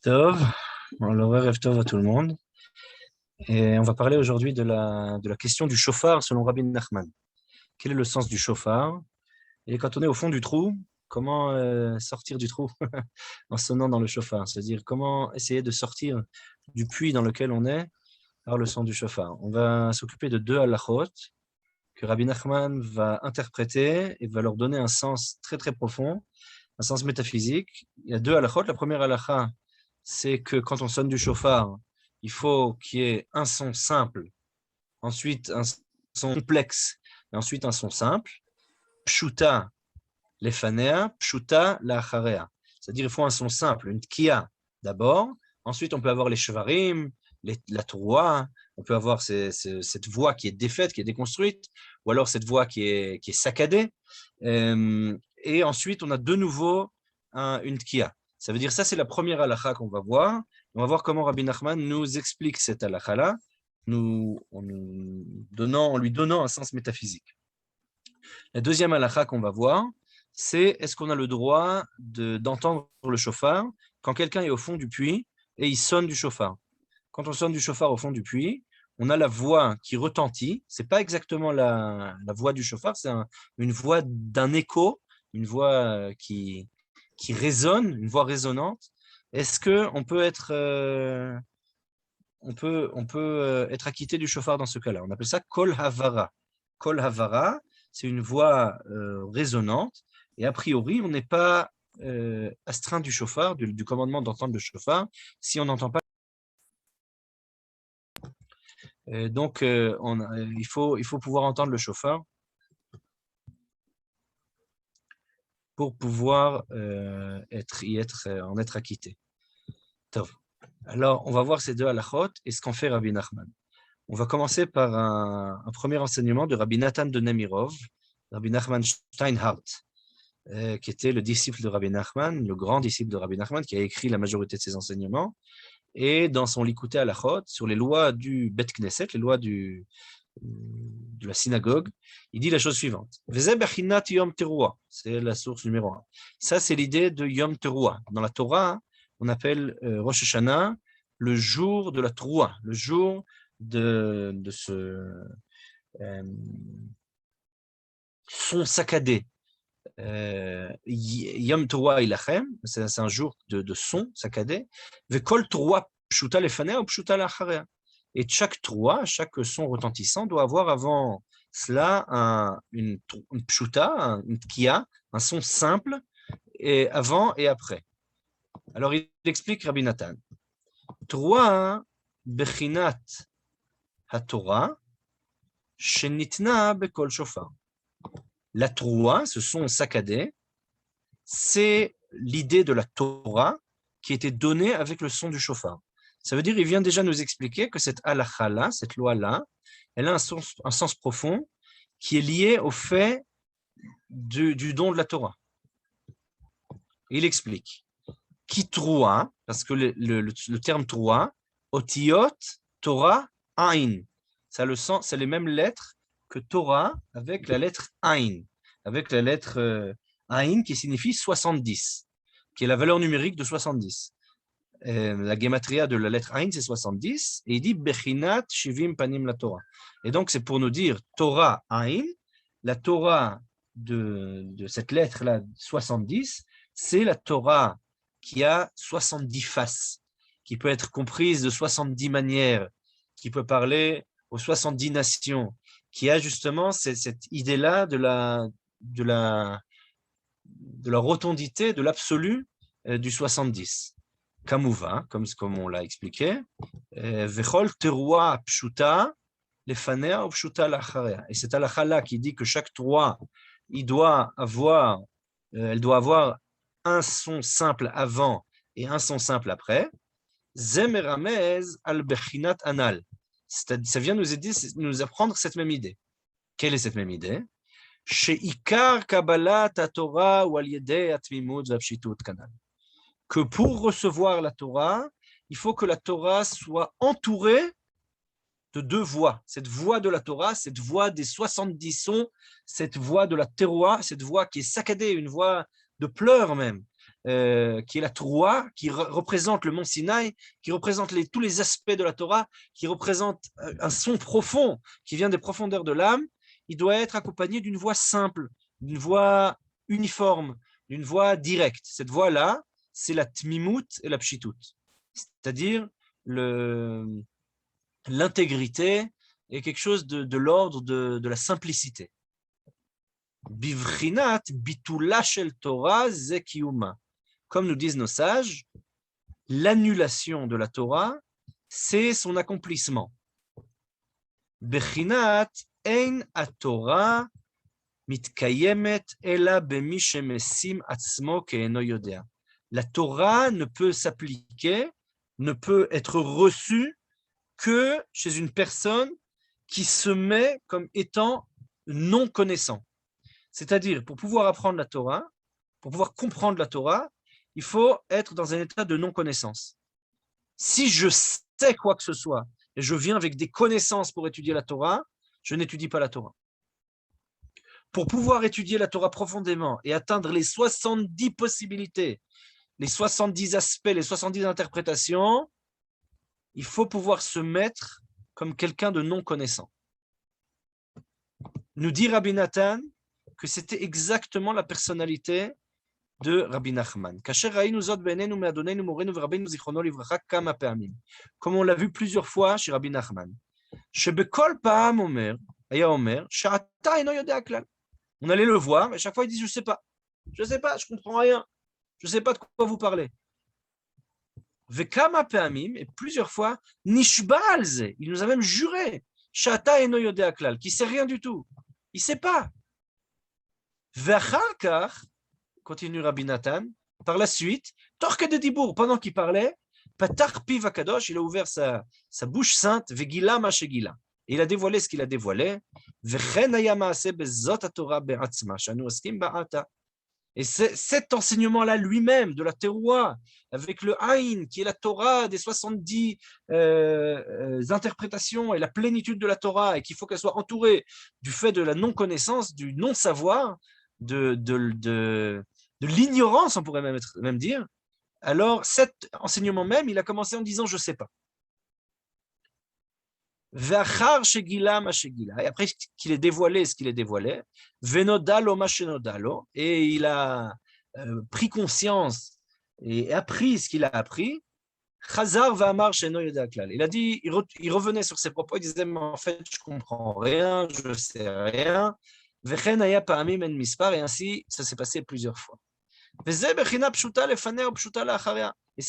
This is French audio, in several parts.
Tov, alors Erev Tov à tout le monde. Et on va parler aujourd'hui de la question du shofar selon Rabbi Nachman. Quel est le sens du shofar? Et quand on est au fond du trou, comment sortir du trou en sonnant dans le shofar? C'est-à-dire comment essayer de sortir du puits dans lequel on est par le son du shofar. On va s'occuper de deux halachot que Rabbi Nachman va interpréter et va leur donner un sens très très profond, un sens métaphysique. Il y a deux halachot. La première halacha, c'est que quand on sonne du shofar, il faut qu'il y ait un son simple, ensuite un son complexe, et ensuite un son simple. Pshuta lefanea, pshuta la'acharea. C'est-à-dire il faut un son simple, une tkiya d'abord, ensuite on peut avoir les shvarim, la troua, on peut avoir cette voix qui est défaite, qui est déconstruite, ou alors cette voix qui est saccadée. Et ensuite, on a de nouveau une tkiya. Ça veut dire ça, c'est la première halakha qu'on va voir. On va voir comment Rabbi Nachman nous explique cette halakha-là, en lui donnant un sens métaphysique. La deuxième halakha qu'on va voir, c'est est-ce qu'on a le droit d'entendre le shofar quand quelqu'un est au fond du puits et il sonne du shofar. Quand on sonne du shofar au fond du puits, on a la voix qui retentit. C'est pas exactement la voix du shofar, c'est une voix d'un écho, une voix qui résonne, une voix résonante. Est-ce que on peut être acquitté du shofar dans ce cas-là? On appelle ça kol havara. Kol havara, c'est une voix résonante. Et a priori, on n'est pas astreint du shofar, du commandement d'entendre le shofar, si on n'entend pas. Donc, il faut pouvoir entendre le shofar pour pouvoir en être acquitté. Tov. Alors, on va voir ces deux halachot et ce qu'en fait Rabbi Nachman. On va commencer par un premier enseignement de Rabbi Nathan de Nemirov, Rabbi Nachman Steinhardt, qui était le disciple de Rabbi Nachman, le grand disciple de Rabbi Nachman, qui a écrit la majorité de ses enseignements. Et dans son Likutei Halachot, sur les lois du Bet Knesset, les lois de la synagogue, il dit la chose suivante. C'est la source numéro 1. Ça, c'est l'idée de Yom Teruah. Dans la Torah, on appelle Rosh Hashanah le jour de la Teruah, le jour de ce son saccadé. Yom Teruah Ilachem, c'est un jour de son saccadé. Vekol Teruah pshuta lefanea ou pshuta la'acharea. Et chaque Teruah, chaque son retentissant doit avoir avant cela une pshuta, une tkiya, un son simple, et avant et après. Alors il explique Rabbi Nathan. Teruah bechinat haTorah shenitna bekol shofar. La Troua, ce son saccadé, c'est l'idée de la Torah qui était donnée avec le son du shofar. Ça veut dire, il vient déjà nous expliquer que cette halakha-là, cette loi-là, elle a un sens profond qui est lié au fait du don de la Torah. Il explique. Qui Troua, parce que le terme Troua, Otiot, Torah, Ain. Ça le sens, c'est les mêmes lettres que Torah avec la lettre Ain, avec la lettre Ain qui signifie 70, qui est la valeur numérique de 70. La gematria de la lettre Ain, c'est 70, et il dit Bechinat Shivim Panim la Torah. Et donc, c'est pour nous dire Torah Ain, la Torah de cette lettre-là, 70, c'est la Torah qui a 70 faces, qui peut être comprise de 70 manières, qui peut parler aux 70 nations, qui a justement cette idée-là de la rotondité, de l'absolu du 70. Kamouva, comme on l'a expliqué, Vechol teruah pshuta lefanea ou pshuta la'acharea. Et c'est halakha-là qui dit que chaque Torah, elle doit avoir un son simple avant et un son simple après. Zemeramez al bechinat anal. Ça vient nous apprendre cette même idée. Quelle est cette même idée? Sheikar kabbalat Torah ou al yedei atmimut v'apshitut kanal. Que pour recevoir la Torah, il faut que la Torah soit entourée de deux voix. Cette voix de la Torah, cette voix des 70 sons, cette voix de la Teroua, cette voix qui est saccadée, une voix de pleurs même. qui est la Troua, qui représente le mont Sinaï, qui représente tous les aspects de la Torah, qui représente un son profond qui vient des profondeurs de l'âme, il doit être accompagné d'une voix simple, d'une voix uniforme, d'une voix directe. Cette voix-là, c'est la Tmimut et la Pshitut, c'est-à-dire l'intégrité est quelque chose de l'ordre de la simplicité. Bivrinat bitula shel Torah ze kiyuma. Comme nous disent nos sages, l'annulation de la Torah, c'est son accomplissement. Bechinat ein haTorah mitkayemet ela bemi shemesim atzmo ke'eno yodea. La Torah ne peut s'appliquer, ne peut être reçue que chez une personne qui se met comme étant non connaissant. C'est-à-dire, pour pouvoir apprendre la Torah, pour pouvoir comprendre la Torah, il faut être dans un état de non-connaissance. Si je sais quoi que ce soit, et je viens avec des connaissances pour étudier la Torah, je n'étudie pas la Torah. Pour pouvoir étudier la Torah profondément et atteindre les 70 possibilités, les 70 aspects, les 70 interprétations, il faut pouvoir se mettre comme quelqu'un de non-connaissant. Nous dit Rabbi Nathan que c'était exactement la personnalité de Rabbi Nachman. Comme on l'a vu plusieurs fois chez Rabbi Nachman. On allait le voir, mais chaque fois il dit je sais pas, je comprends rien, je sais pas de quoi vous parlez. Et plusieurs fois, Nishba alze, il nous a même juré, Shata eno yodea klal, qui sait rien du tout, il sait pas. V'achar continue Rabbi Nathan, par la suite, Torke de Dibour, pendant qu'il parlait, Patar Piv Akadosh, il a ouvert sa bouche sainte, Vegila Mashegila. Il a dévoilé ce qu'il a dévoilé. Vechen haya maaseh bezot haTorah be'atzma, shanu oskim ba'ata. Et cet enseignement-là lui-même, de la Teroua, avec le Aïn, qui est la Torah des 70 interprétations et la plénitude de la Torah, et qu'il faut qu'elle soit entourée du fait de la non-connaissance, du non-savoir, de l'ignorance, on pourrait même dire. Alors, cet enseignement même, il a commencé en disant « je ne sais pas ». Et après qu'il ait dévoilé ce qu'il est dévoilé, et il a pris conscience et appris ce qu'il a appris, il a dit, il revenait sur ses propos, il disait, mais en fait, je ne comprends rien, je ne sais rien. Et ainsi, ça s'est passé plusieurs fois. Et ça,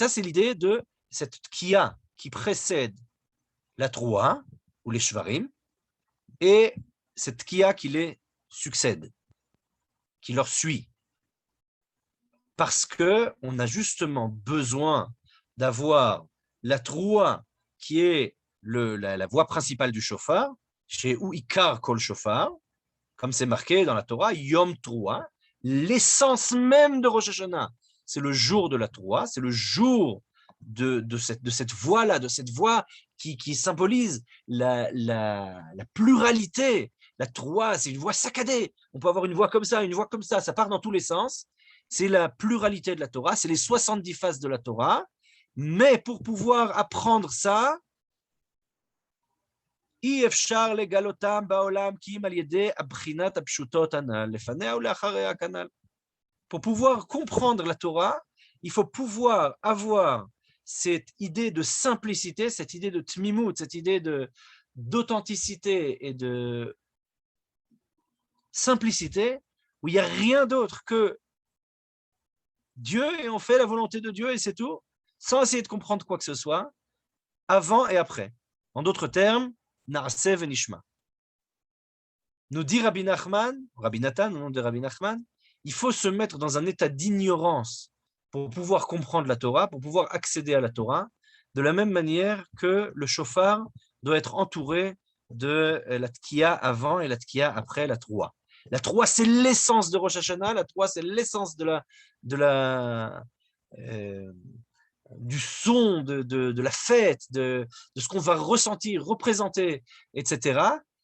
c'est l'idée de cette tkiya qui précède la Troua, ou les Shvarim, et cette tkiya qui les succède, qui leur suit. Parce qu'on a justement besoin d'avoir la Troua qui est la voix principale du shofar, chez ou Ikar Kol Shofar, comme c'est marqué dans la Torah, Yom Troua, l'essence même de Rosh Hashanah. C'est le jour de la Troua, c'est le jour de cette voix-là, de cette voix qui symbolise la pluralité. La Troua, c'est une voix saccadée. On peut avoir une voix comme ça, ça part dans tous les sens. C'est la pluralité de la Torah, c'est les 70 phases de la Torah. Mais pour pouvoir apprendre ça, pour pouvoir comprendre la Torah, il faut pouvoir avoir cette idée de simplicité, cette idée de tmimut, cette idée d'authenticité et de simplicité, où il n'y a rien d'autre que Dieu et on fait la volonté de Dieu et c'est tout, sans essayer de comprendre quoi que ce soit, avant et après. En d'autres termes, Na'aseh v'nishma. Nous dit Rabbi Nachman, Rabbi Nathan, au nom de Rabbi Nachman, il faut se mettre dans un état d'ignorance pour pouvoir comprendre la Torah, pour pouvoir accéder à la Torah, de la même manière que le shofar doit être entouré de la tkiya avant et la tkiya après la troua. La troua, c'est l'essence de Rosh Hashanah, la troua, c'est l'essence du son, de la fête, de ce qu'on va ressentir, représenter, etc.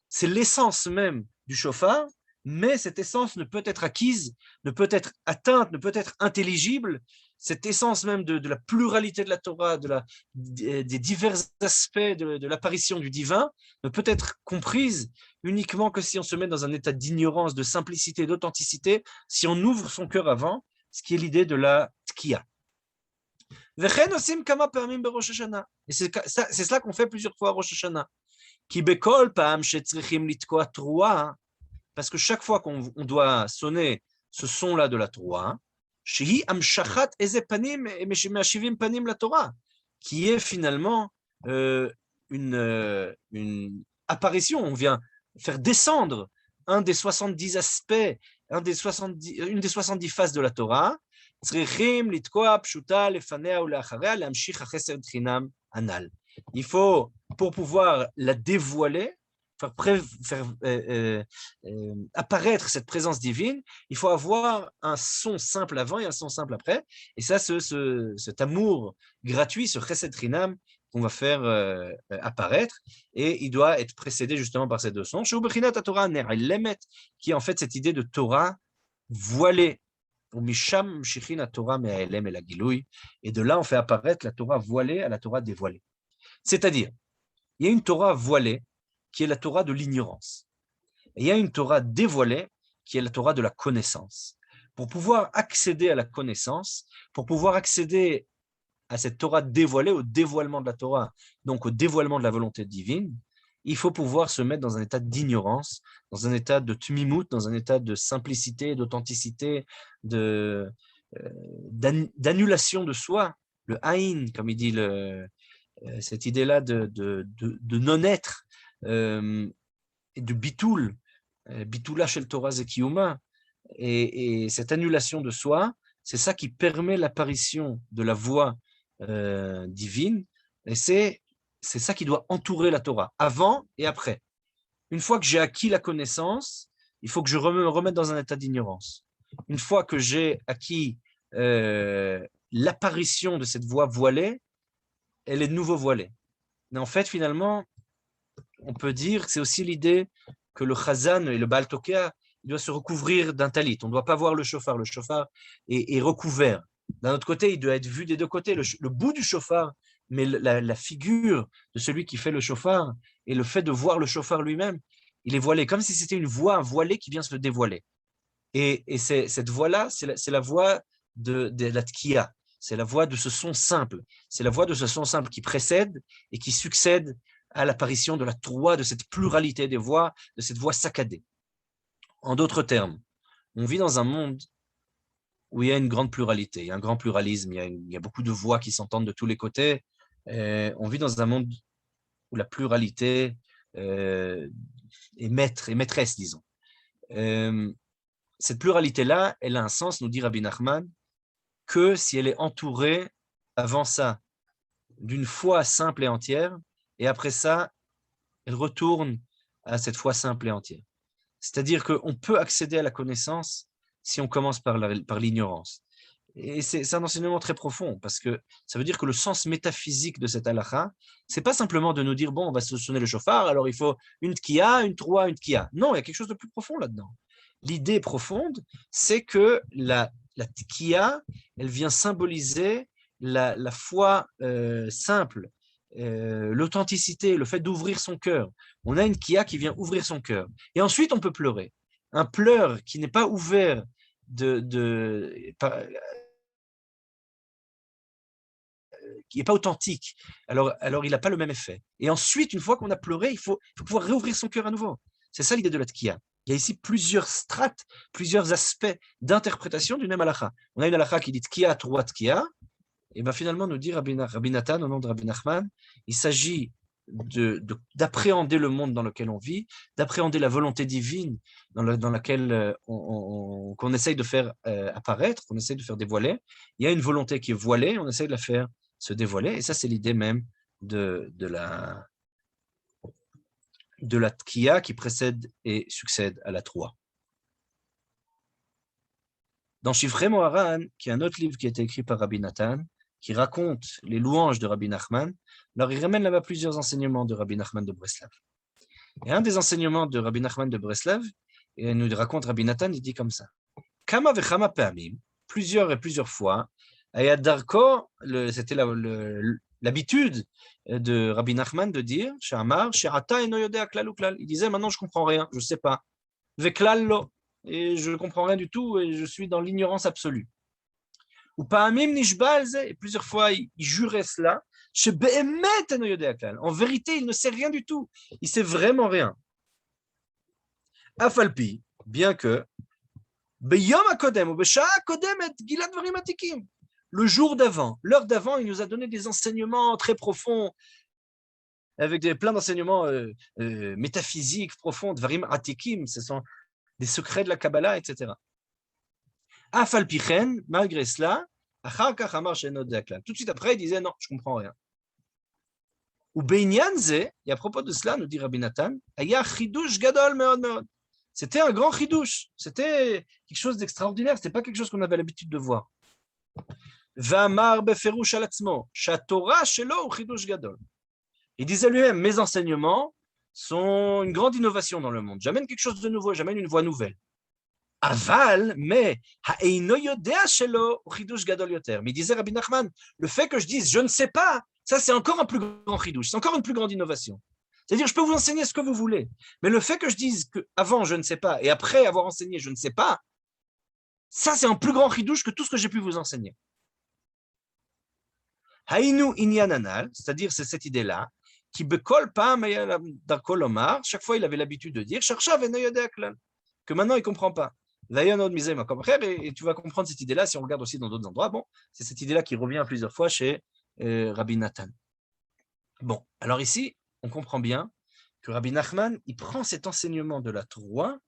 C'est l'essence même du shofar. mais cette essence ne peut être acquise, ne peut être atteinte, ne peut être intelligible. Cette essence même de la pluralité de la Torah, des divers aspects de l'apparition du divin, ne peut être comprise uniquement que si on se met dans un état d'ignorance, de simplicité, d'authenticité, si on ouvre son cœur avant, ce qui est l'idée de la tkiya. Et c'est cela qu'on fait plusieurs fois à Rosh Hashanah. Parce que chaque fois qu'on doit sonner ce son-là de la Torah, qui est finalement une apparition, on vient faire descendre un des 70 aspects, une des 70 faces de la Torah, il faut, pour pouvoir la dévoiler, faire apparaître cette présence divine, il faut avoir un son simple avant et un son simple après. Et ça, cet amour gratuit, ce chesed chinam qu'on va faire apparaître, et il doit être précédé justement par ces deux sons. Qui est en fait cette idée de Torah voilée. Et de là, on fait apparaître la Torah voilée à la Torah dévoilée. C'est-à-dire, il y a une Torah voilée qui est la Torah de l'ignorance. Et il y a une Torah dévoilée qui est la Torah de la connaissance. Pour pouvoir accéder à la connaissance, pour pouvoir accéder à cette Torah dévoilée, au dévoilement de la Torah, donc au dévoilement de la volonté divine, il faut pouvoir se mettre dans un état d'ignorance, dans un état de tmimout, dans un état de simplicité, d'authenticité, d'annulation de soi, le haïn, comme il dit cette idée-là de non-être, et de bitoul, bitoula shel Torah zekiyuma, et cette annulation de soi, c'est ça qui permet l'apparition de la voix divine, et c'est ça qui doit entourer la Torah, avant et après. Une fois que j'ai acquis la connaissance, il faut que je me remette dans un état d'ignorance. Une fois que j'ai acquis l'apparition de cette voix voilée, elle est de nouveau voilée. Mais en fait, finalement, on peut dire que c'est aussi l'idée que le chazan et le Baal Tokea, il doit se recouvrir d'un talit. On ne doit pas voir le shofar. Le shofar est recouvert. D'un autre côté, il doit être vu des deux côtés. Le bout du shofar, mais la figure de celui qui fait le shofar et le fait de voir le shofar lui-même, il est voilé, comme si c'était une voix voilée qui vient se dévoiler. Et cette voix-là, c'est la voix de la tkiya. C'est la voix de ce son simple. C'est la voix de ce son simple qui précède et qui succède à l'apparition de la Torah, de cette pluralité des voix, de cette voix saccadée. En d'autres termes, on vit dans un monde où il y a une grande pluralité, il y a un grand pluralisme, il y a beaucoup de voix qui s'entendent de tous les côtés. On vit dans un monde où la pluralité est maître et maîtresse, disons. Cette pluralité-là, elle a un sens, nous dit Rabbi Nachman, que si elle est entourée, avant ça, d'une foi simple et entière, et après ça, elle retourne à cette foi simple et entière. C'est-à-dire qu'on peut accéder à la connaissance si on commence par l'ignorance. Et c'est un enseignement très profond, parce que ça veut dire que le sens métaphysique de cette halakha, c'est pas simplement de nous dire, bon, on va sonner le shofar, alors il faut une tkiya, une troua, une tkiya. Non, il y a quelque chose de plus profond là-dedans. L'idée profonde, c'est que la tkiya, elle vient symboliser la foi simple, l'authenticité, le fait d'ouvrir son cœur. On a une tkiya qui vient ouvrir son cœur. Et ensuite, on peut pleurer. Un pleur qui n'est pas ouvert qui n'est pas authentique, alors il n'a pas le même effet. Et ensuite, une fois qu'on a pleuré, il faut pouvoir réouvrir son cœur à nouveau. C'est ça l'idée de la tkiya. Il y a ici plusieurs strates, plusieurs aspects d'interprétation d'une même halakha. On a une halakha qui dit tkiya, troua tkiya, et bien finalement, nous dit Rabbi Nathan, au nom de Rabbi Nachman, il s'agit d'appréhender le monde dans lequel on vit, d'appréhender la volonté divine dans laquelle qu'on essaye de faire apparaître, qu'on essaye de faire dévoiler. Il y a une volonté qui est voilée, on essaye de la faire se dévoiler, et ça c'est l'idée même de la tkiya qui précède et succède à la troua. Dans Shivrei Moharan, qui est un autre livre qui a été écrit par Rabbi Nathan, qui raconte les louanges de Rabbi Nachman, alors il ramène là-bas plusieurs enseignements de Rabbi Nachman de Breslav. Et un des enseignements de Rabbi Nachman de Breslav, Et elle nous raconte, Rabbi Nathan, il dit comme ça. Kama vechama pe'amim, plusieurs et plusieurs fois, Ayad Darko, c'était l'habitude de Rabbi Nachman de dire, Shamar, She'ata eno yodea klal u klal. Il disait, maintenant je comprends rien, je ne sais pas. Veklal lo, et je ne comprends rien du tout, et je suis dans l'ignorance absolue. Ou pa'amim nishba al ze, et plusieurs fois il jurait cela, She'be'emet eno yodea klal. En vérité, il ne sait rien du tout, il sait vraiment rien. Afalpi, bien que, Beyom hakodem ou besha'a kodemet gilad dvarim atikim. Le jour d'avant, l'heure d'avant, il nous a donné des enseignements très profonds, avec plein d'enseignements métaphysiques profonds, dvarim atikim, ce sont des secrets de la Kabbalah, etc. Afal pichen, malgré cela, achar kach amar she'eno yodea klal. Tout de suite après, il disait non, je comprends rien. Ou beinyan ze, et à propos de cela, nous dit Rabbi Nathan, aya chidush gadol meod meod. C'était un grand chidouche, c'était quelque chose d'extraordinaire, c'était pas quelque chose qu'on avait l'habitude de voir. V'amar beferush al atzmo, she'atorah shelo hu chidoush gadol. Il disait lui-même, mes enseignements sont une grande innovation dans le monde. J'amène quelque chose de nouveau, j'amène une voie nouvelle. Aval, mais ha'eino yodea shelo hu chidoush gadol yoter. Mais il disait Rabbi Nachman, le fait que je dise je ne sais pas, ça c'est encore un plus grand chidouche, c'est encore une plus grande innovation. C'est-à-dire, je peux vous enseigner ce que vous voulez, mais le fait que je dise qu'avant je ne sais pas et après avoir enseigné je ne sais pas, ça c'est un plus grand chidouche que tout ce que j'ai pu vous enseigner. Hainu inyan anal, c'est-à-dire c'est cette idée-là, qui bekol pa'am darko lomar, chaque fois il avait l'habitude de dire cherchav eno yodea klal, que maintenant il ne comprend pas. Et tu vas comprendre cette idée-là si on regarde aussi dans d'autres endroits. Bon, c'est cette idée-là qui revient plusieurs fois chez Rabbi Nathan. Bon, alors ici, on comprend bien que Rabbi Nachman, il prend cet enseignement de la Torah,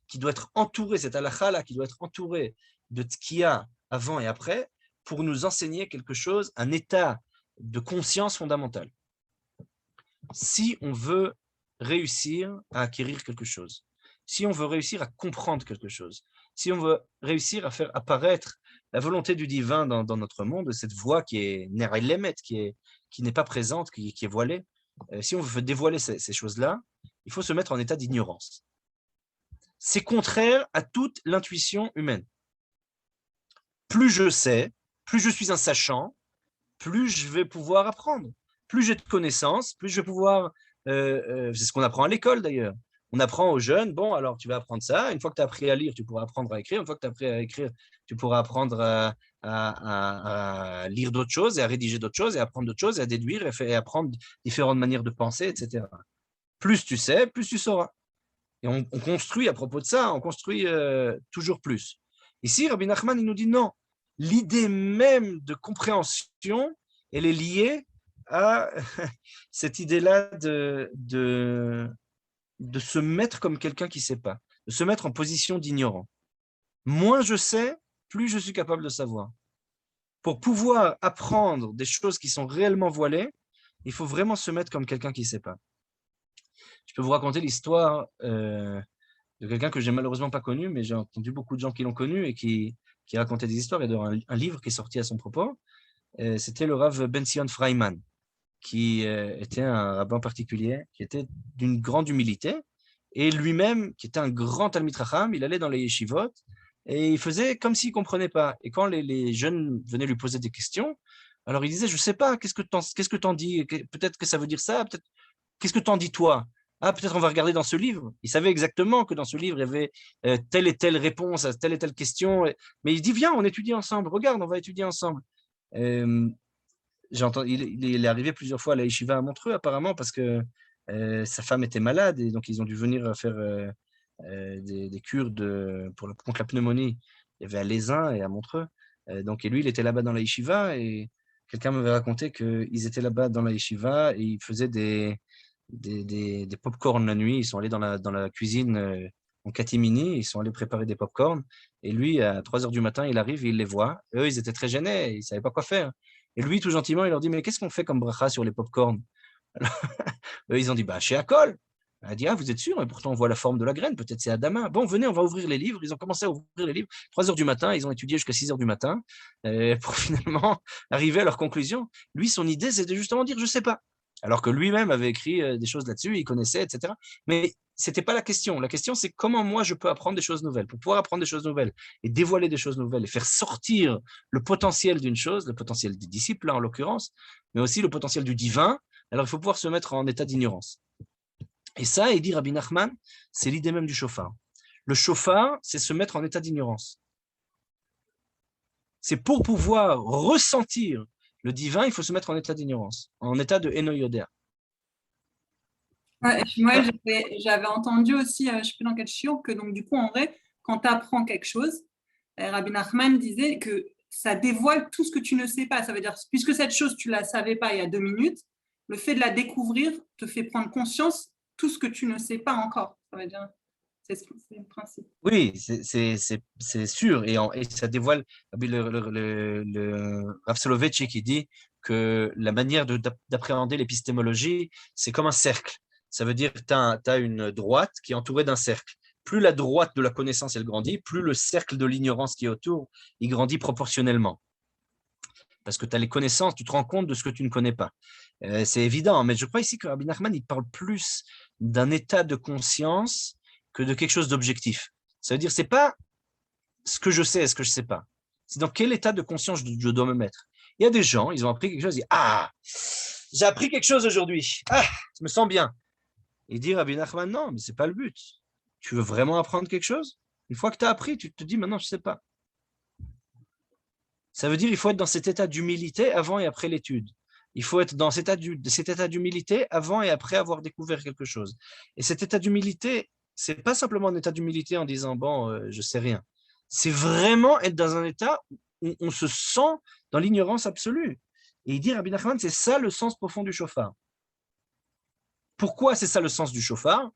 qui doit être entouré, cette halakha-là, qui doit être entouré de tkiya avant et après, pour nous enseigner quelque chose, un état de conscience fondamental. Si on veut réussir à acquérir quelque chose, si on veut réussir à comprendre quelque chose, si on veut réussir à faire apparaître la volonté du divin dans notre monde, cette voie qui est nerelemet, qui n'est pas présente, qui est voilée, si on veut dévoiler ces choses-là, il faut se mettre en état d'ignorance. C'est contraire à toute l'intuition humaine. Plus je sais, plus je suis un sachant, plus je vais pouvoir apprendre. Plus j'ai de connaissances, plus je vais pouvoir... c'est ce qu'on apprend à l'école d'ailleurs. On apprend aux jeunes, bon, alors tu vas apprendre ça. Une fois que tu as appris à lire, tu pourras apprendre à écrire. Une fois que tu as appris à écrire, tu pourras apprendre à lire d'autres choses et à rédiger d'autres choses et à apprendre d'autres choses et à déduire et apprendre différentes manières de penser, etc. Plus tu sais, plus tu sauras. Et on construit à propos de ça, on construit toujours plus. Ici, Rabbi Nachman, il nous dit non. L'idée même de compréhension, elle est liée à cette idée-là de se mettre comme quelqu'un qui ne sait pas, de se mettre en position d'ignorant. Moins je sais, plus je suis capable de savoir. Pour pouvoir apprendre des choses qui sont réellement voilées, il faut vraiment se mettre comme quelqu'un qui ne sait pas. Je peux vous raconter l'histoire de quelqu'un que j'ai malheureusement pas connu, mais j'ai entendu beaucoup de gens qui l'ont connu et qui racontaient des histoires. Il y a un livre qui est sorti à son propos. C'était le Rav Ben Sion Freiman, qui était un rabbin particulier, qui était d'une grande humilité, et lui-même, qui était un grand Talmid Chacham, il allait dans les yeshivot, et il faisait comme s'il ne comprenait pas. Et quand les jeunes venaient lui poser des questions, alors il disait, je ne sais pas, qu'est-ce que t'en dis? Peut-être que ça veut dire ça, peut-être, qu'est-ce que t'en dis toi? Ah, peut-être on va regarder dans ce livre. Il savait exactement que dans ce livre, il y avait telle et telle réponse à telle et telle question. Mais il dit, viens, on étudie ensemble. Regarde, on va étudier ensemble. Il est arrivé plusieurs fois à la yeshiva à Montreux, apparemment, parce que sa femme était malade. Et donc, ils ont dû venir faire des cures contre la pneumonie. Il y avait à Lézin et à Montreux. Et lui, il était là-bas dans la yeshiva. Et quelqu'un m'avait raconté qu'ils étaient là-bas dans la yeshiva et ils faisaient des pop-corn la nuit. Ils sont allés dans la cuisine en catimini, ils sont allés préparer des pop-corn. Et lui, à 3h du matin, il arrive et il les voit. Eux, ils étaient très gênés, ils ne savaient pas quoi faire. Et lui, tout gentiment, il leur dit, mais qu'est-ce qu'on fait comme bracha sur les pop-corn? Eux, ils ont dit, chez Akol. Elle a dit, ah, vous êtes sûr? Et pourtant, on voit la forme de la graine, peut-être c'est Adama. Bon, venez, on va ouvrir les livres. Ils ont commencé à ouvrir les livres. 3h du matin, ils ont étudié jusqu'à 6h du matin pour finalement arriver à leur conclusion. Lui, son idée, c'était justement dire, je ne sais pas. Alors que lui-même avait écrit des choses là-dessus, il connaissait, etc. Mais ce n'était pas la question. La question, c'est comment moi je peux apprendre des choses nouvelles. Pour pouvoir apprendre des choses nouvelles et dévoiler des choses nouvelles et faire sortir le potentiel d'une chose, le potentiel des disciples, là, en l'occurrence, mais aussi le potentiel du divin, alors il faut pouvoir se mettre en état d'ignorance. Et ça, il dit Rabbi Nachman, c'est l'idée même du shofar. Le shofar, c'est se mettre en état d'ignorance. C'est pour pouvoir ressentir le divin, il faut se mettre en état d'ignorance, en état de Eno Yoder. Ouais, et puis moi, j'avais entendu aussi, je ne sais plus dans quel shiur, que donc du coup, en vrai, quand tu apprends quelque chose, Rabbi Nachman disait que ça dévoile tout ce que tu ne sais pas. Ça veut dire, puisque cette chose, tu ne la savais pas il y a 2 minutes, le fait de la découvrir te fait prendre conscience tout ce que tu ne sais pas encore. Ça veut dire, c'est le principe. Oui, c'est sûr. Et ça dévoile le Rav Soloveitchik qui dit que la manière d'appréhender l'épistémologie, c'est comme un cercle. Ça veut dire que tu as une droite qui est entourée d'un cercle. Plus la droite de la connaissance elle grandit, plus le cercle de l'ignorance qui est autour, il grandit proportionnellement. Parce que tu as les connaissances, tu te rends compte de ce que tu ne connais pas. C'est évident, mais je crois ici que Rabbi Nachman, il parle plus d'un état de conscience que de quelque chose d'objectif. Ça veut dire, c'est pas ce que je sais et ce que je sais pas. C'est dans quel état de conscience je dois me mettre. Il y a des gens, ils ont appris quelque chose, ils disent, ah, j'ai appris quelque chose aujourd'hui. Ah, je me sens bien. Et dire Rabbi Nachman, non, mais c'est pas le but. Tu veux vraiment apprendre quelque chose? Une fois que tu as appris, tu te dis, maintenant, je sais pas. Ça veut dire qu'il faut être dans cet état d'humilité avant et après l'étude. Il faut être dans cet état d'humilité avant et après avoir découvert quelque chose. Et cet état d'humilité, c'est pas simplement un état d'humilité en disant bon, je sais rien. C'est vraiment être dans un état où on se sent dans l'ignorance absolue. Et il dit Rabbi Nachman, c'est ça le sens profond du shofar. Pourquoi c'est ça le sens du shofar?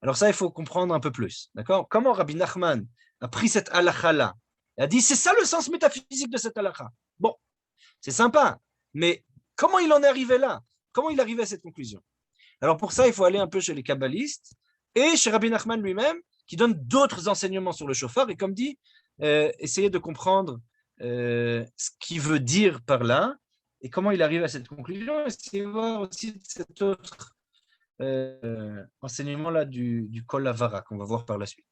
Alors ça, il faut comprendre un peu plus. D'accord? Comment Rabbi Nachman a pris cette halakha-là? Il a dit, c'est ça le sens métaphysique de cette halakha. Bon, c'est sympa, mais comment il en est arrivé là? Comment il est arrivé à cette conclusion? Alors pour ça, il faut aller un peu chez les kabbalistes et chez Rabbi Nachman lui-même, qui donne d'autres enseignements sur le shofar, et comme dit, essayer de comprendre ce qu'il veut dire par là, et comment il arrive à cette conclusion, et essayer de voir aussi cet autre enseignement-là du Kol Havara, qu'on va voir par la suite.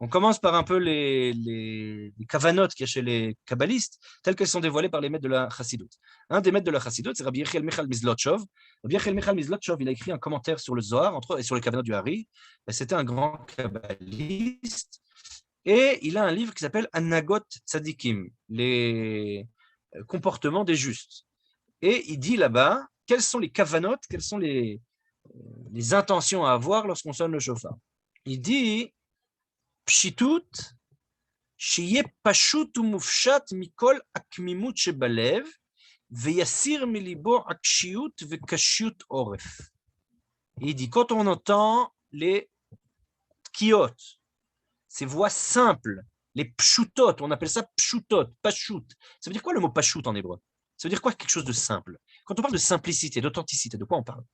On commence par un peu les kavanotes qu'il y a chez les kabbalistes, telles qu'elles sont dévoilées par les maîtres de la Chassidut. Un des maîtres de la Chassidut, c'est Rabbi Yechiel Michal Mizlotchov. Rabbi Yechiel Michal Mizlotchov, il a écrit un commentaire sur le Zohar et sur les kavanotes du Hari. C'était un grand kabbaliste. Et il a un livre qui s'appelle Anagot Tzadikim, les comportements des justes. Et il dit là-bas, quelles sont les kavanotes, quelles sont les intentions à avoir lorsqu'on sonne le shofar. Il dit פשיטות, שיהיה פשוט ומופשט מכל הקמימות שבלב, ויסיר מליבו עקשיות וקשיות עורף. Il dit, quand on entend les tkiot, ces voix simples, les pshutot, on appelle ça pshutot, pashut. Ça veut dire quoi le mot pashut en hébreu? Ça veut dire quoi quelque chose de simple? Quand on parle de simplicité, d'authenticité, de quoi on parle?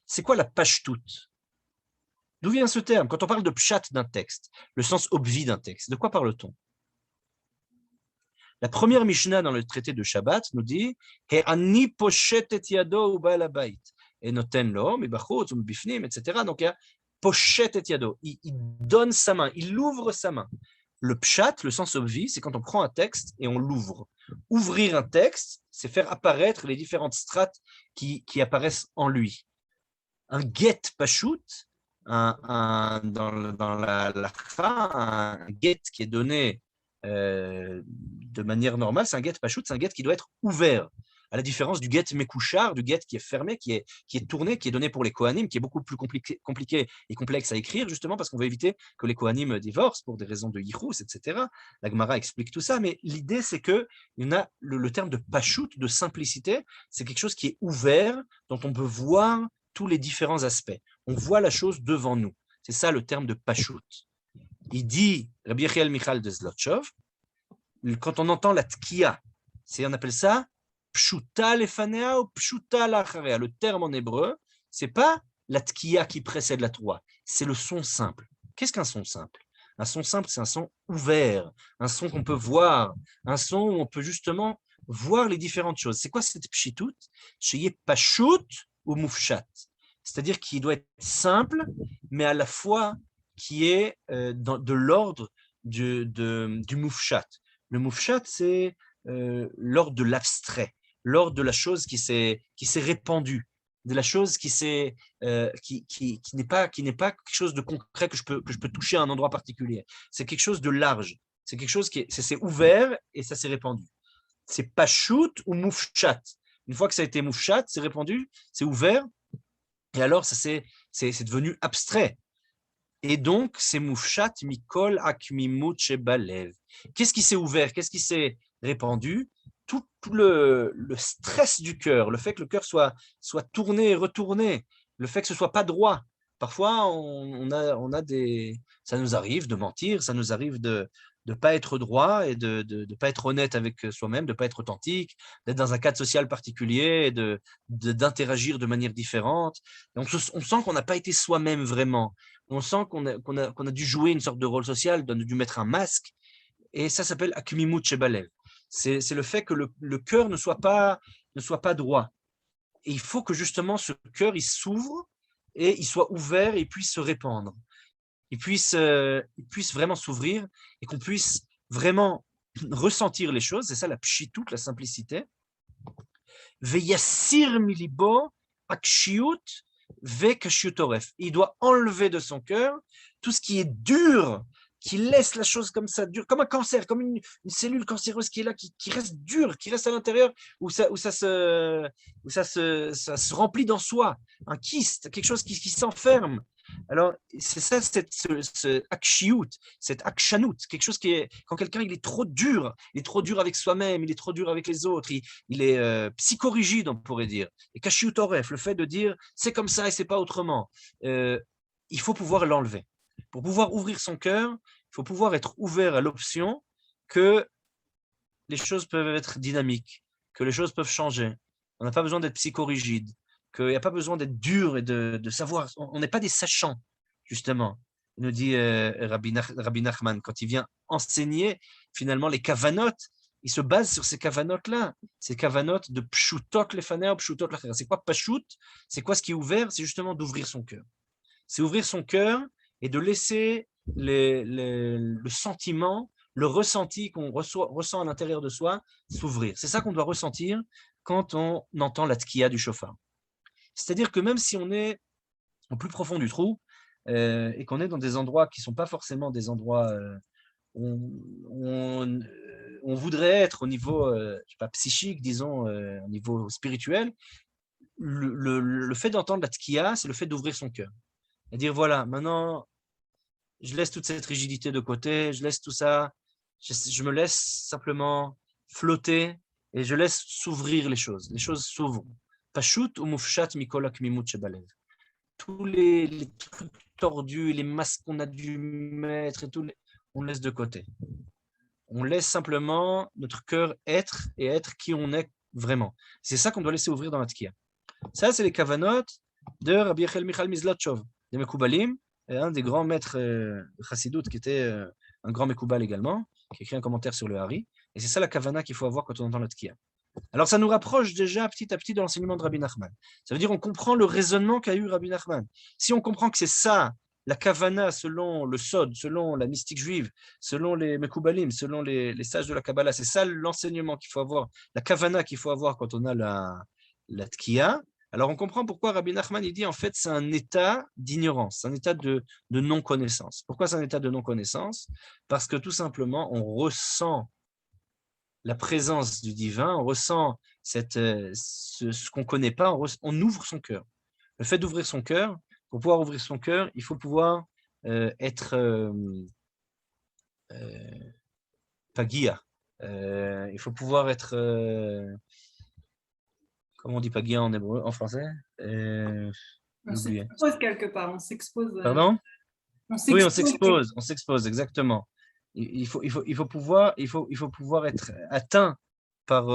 C'est quoi la pashtut? D'où vient ce terme? Quand on parle de pshat d'un texte, le sens obvi d'un texte, de quoi parle-t-on? La première Mishnah dans le traité de Shabbat nous dit He'ani poshet et yado u'ba'al habayit et noten lo mibachutz u'mibifnim, etc. Donc il y a poshet et yado, il donne sa main, il ouvre sa main. Le pshat, le sens obvi, c'est quand on prend un texte et on l'ouvre. Ouvrir un texte, c'est faire apparaître les différentes strates qui apparaissent en lui. Un get pashut, dans la un get qui est donné de manière normale, c'est un get pashut, c'est un get qui doit être ouvert, à la différence du get mekouchar, du get qui est fermé, qui est tourné, qui est donné pour les kohanim, qui est beaucoup plus compliqué et complexe à écrire, justement parce qu'on veut éviter que les kohanim divorcent pour des raisons de yichus, etc. La Gemara explique tout ça, mais l'idée c'est que il y en a le terme de pashut, de simplicité, c'est quelque chose qui est ouvert, dont on peut voir tous les différents aspects. On voit la chose devant nous. C'est ça le terme de pashut. Il dit, Rabbi Yechiel Michal de Zlotchov, quand on entend la tkiya, on appelle ça pshuta lefanea ou pshuta lacharea. Le terme en hébreu, c'est pas la tkiya qui précède la troua, c'est le son simple. Qu'est-ce qu'un son simple? Un son simple, c'est un son ouvert, un son qu'on peut voir, un son où on peut justement voir les différentes choses. C'est quoi cette pshitut? Sheyeh pashut ou moufchat. C'est-à-dire qu'il doit être simple, mais à la fois qui est de l'ordre du moufchat. Le moufchat, c'est l'ordre de l'abstrait, l'ordre de la chose qui s'est répandue, de la chose qui n'est pas quelque chose de concret que je peux toucher à un endroit particulier. C'est quelque chose de large. C'est quelque chose qui c'est ouvert et ça s'est répandu. C'est pachout ou moufchat. Une fois que ça a été moufchat, c'est répandu, c'est ouvert, et alors ça c'est devenu abstrait. Et donc, c'est moufchat mikol akmimut shebalev. Qu'est-ce qui s'est ouvert? Qu'est-ce qui s'est répandu? Tout le stress du cœur, le fait que le cœur soit tourné et retourné, le fait que ce soit pas droit. Parfois, on a ça nous arrive de mentir, ça nous arrive de ne pas être droit et de ne pas être honnête avec soi-même, de ne pas être authentique, d'être dans un cadre social particulier, d'interagir de manière différente. Et on sent qu'on n'a pas été soi-même vraiment. On sent qu'on a dû jouer une sorte de rôle social, on a dû mettre un masque. Et ça s'appelle akmimut shebalev. C'est le fait que le cœur ne soit pas droit. Et il faut que justement ce cœur, il s'ouvre et il soit ouvert et il puisse se répandre. Il puisse vraiment s'ouvrir et qu'on puisse vraiment ressentir les choses. C'est ça la pshitout, la simplicité. Veyassir milibo akshiut vekashiut oref. Il doit enlever de son cœur tout ce qui est dur, qui laisse la chose comme ça, dure, comme un cancer, comme une cellule cancéreuse qui est là, qui reste dure, qui reste à l'intérieur, où ça se remplit dans soi, un kyste, quelque chose qui s'enferme. Alors, c'est ça, ce akshiout, cette akshanout, quelque chose qui est, quand quelqu'un il est trop dur avec soi-même, il est trop dur avec les autres, il est psychorigide, on pourrait dire. Et kashiut oref, le fait de dire c'est comme ça et c'est pas autrement, il faut pouvoir l'enlever. Pour pouvoir ouvrir son cœur, il faut pouvoir être ouvert à l'option que les choses peuvent être dynamiques, que les choses peuvent changer. On n'a pas besoin d'être psychorigide, qu'il n'y a pas besoin d'être dur et de savoir. On n'est pas des sachants, justement. Il nous dit Rabbi Nachman, quand il vient enseigner finalement les kavanotes, il se base sur ces kavanotes-là, ces kavanotes de pshutot lefanea, pshutot lachera. C'est quoi pashut? C'est quoi ce qui est ouvert? C'est justement d'ouvrir son cœur. C'est ouvrir son cœur et de laisser le sentiment, le ressenti qu'on ressent à l'intérieur de soi s'ouvrir. C'est ça qu'on doit ressentir quand on entend la tkiya du shofar. C'est-à-dire que même si on est au plus profond du trou et qu'on est dans des endroits qui ne sont pas forcément des endroits où on voudrait être au niveau je sais pas, psychique, disons, au niveau spirituel, le fait d'entendre la tkiya, c'est le fait d'ouvrir son cœur. Et dire voilà, maintenant, je laisse toute cette rigidité de côté, je laisse tout ça, je me laisse simplement flotter et je laisse s'ouvrir les choses. Les choses s'ouvrent. Pashut ou mufshat mikol akmimut shebalev. Tous les trucs tordus, les masques qu'on a dû mettre, et tout, on laisse de côté. On laisse simplement notre cœur être et être qui on est vraiment. C'est ça qu'on doit laisser ouvrir dans la tkiya. Ça, c'est les kavanot de Rabbi Yechel Michal Mizlotchov, des Mekoubalim, un des grands maîtres de Chassidut, qui était un grand Mekoubal également, qui a écrit un commentaire sur le Hari. Et c'est ça la kavana qu'il faut avoir quand on entend la tkiya. Alors, ça nous rapproche déjà petit à petit de l'enseignement de Rabbi Nachman. Ça veut dire qu'on comprend le raisonnement qu'a eu Rabbi Nachman. Si on comprend que c'est ça, la kavana selon le Sod, selon la mystique juive, selon les Mekoubalim, selon les sages de la Kabbalah, c'est ça l'enseignement qu'il faut avoir, la kavana qu'il faut avoir quand on a la tkiya. Alors, on comprend pourquoi Rabbi Nachman il dit en fait c'est un état d'ignorance, un état de non-connaissance. Pourquoi c'est un état de non-connaissance? Parce que tout simplement, on ressent la présence du divin, on ressent ce qu'on ne connaît pas, on ouvre son cœur. Le fait d'ouvrir son cœur, pour pouvoir ouvrir son cœur, il faut pouvoir être pagia. Il faut pouvoir être... comment on dit pagia en hébreu, en français On s'expose quelque part, on s'expose. Pardon? Oui, on on s'expose, exactement. Il faut pouvoir être atteint par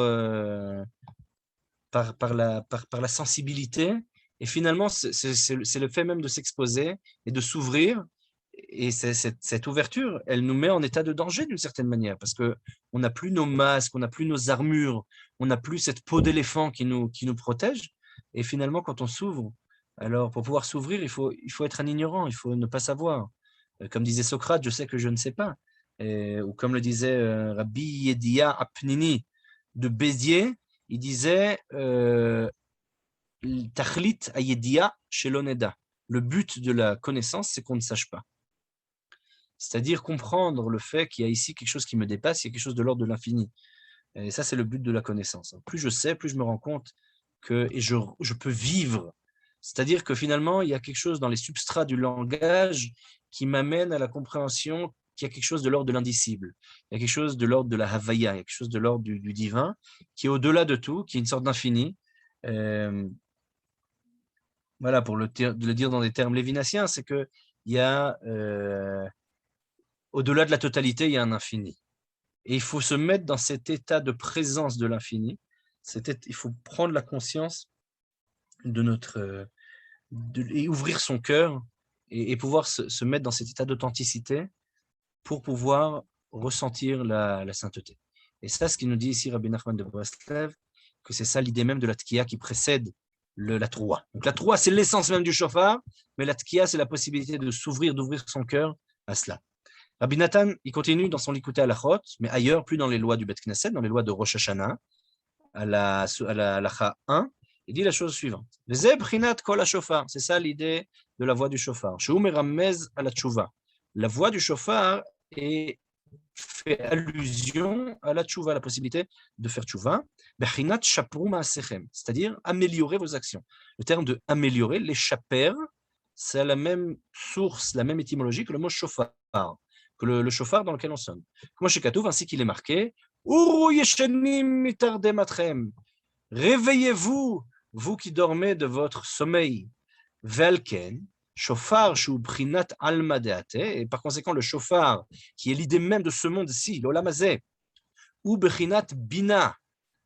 la sensibilité. Et finalement, c'est le fait même de s'exposer et de s'ouvrir. Et cette ouverture, elle nous met en état de danger d'une certaine manière, parce qu'on n'a plus nos masques, on n'a plus nos armures, on n'a plus cette peau d'éléphant qui nous protège. Et finalement, quand on s'ouvre, alors pour pouvoir s'ouvrir, il faut être un ignorant, il faut ne pas savoir. Comme disait Socrate, je sais que je ne sais pas. Ou comme le disait Rabbi Yedia Apnini de Béziers, il disait Tachlit Ayedia Sheloneda. Le but de la connaissance, c'est qu'on ne sache pas. C'est-à-dire comprendre le fait qu'il y a ici quelque chose qui me dépasse, il y a quelque chose de l'ordre de l'infini. Et ça, c'est le but de la connaissance. Plus je sais, plus je me rends compte que je peux vivre. C'est-à-dire que finalement, il y a quelque chose dans les substrats du langage qui m'amène à la compréhension qu'il y a quelque chose de l'ordre de l'indicible. Il y a quelque chose de l'ordre de la Havaya, il y a quelque chose de l'ordre du divin, qui est au-delà de tout, qui est une sorte d'infini. Voilà, pour le dire dans des termes lévinassiens, c'est qu'il y a, au-delà de la totalité, il y a un infini. Et il faut se mettre dans cet état de présence de l'infini. Il faut prendre la conscience de notre... et ouvrir son cœur et pouvoir se mettre dans cet état d'authenticité pour pouvoir ressentir la sainteté. Et ça, ce qu'il nous dit ici Rabbi Nachman de Breslev, que c'est ça l'idée même de la tkiya qui précède la troua. Donc la troua, c'est l'essence même du shofar, mais la tkiya, c'est la possibilité de s'ouvrir, d'ouvrir son cœur à cela. Rabbi Nathan, il continue dans son Likutei Halachot, mais ailleurs, plus dans les lois du Bet Knesset, dans les lois de Rosh Hashanah, à la Halacha 1, il dit la chose suivante. C'est ça l'idée de la voix du shofar. La voix du shofar fait allusion à la tchouva, la possibilité de faire tchouva, c'est-à-dire améliorer vos actions. Le terme de améliorer, les chaper, c'est la même source, la même étymologie que le mot shofar, que le shofar dans lequel on sonne. Comme chez Katouv, ainsi qu'il est marqué, réveillez-vous, vous qui dormez de votre sommeil. Velken, shofar shu prinat alma deate, et par conséquent le shofar, qui est l'idée même de ce monde-ci, l'olam hazeh, ou bechinat bina,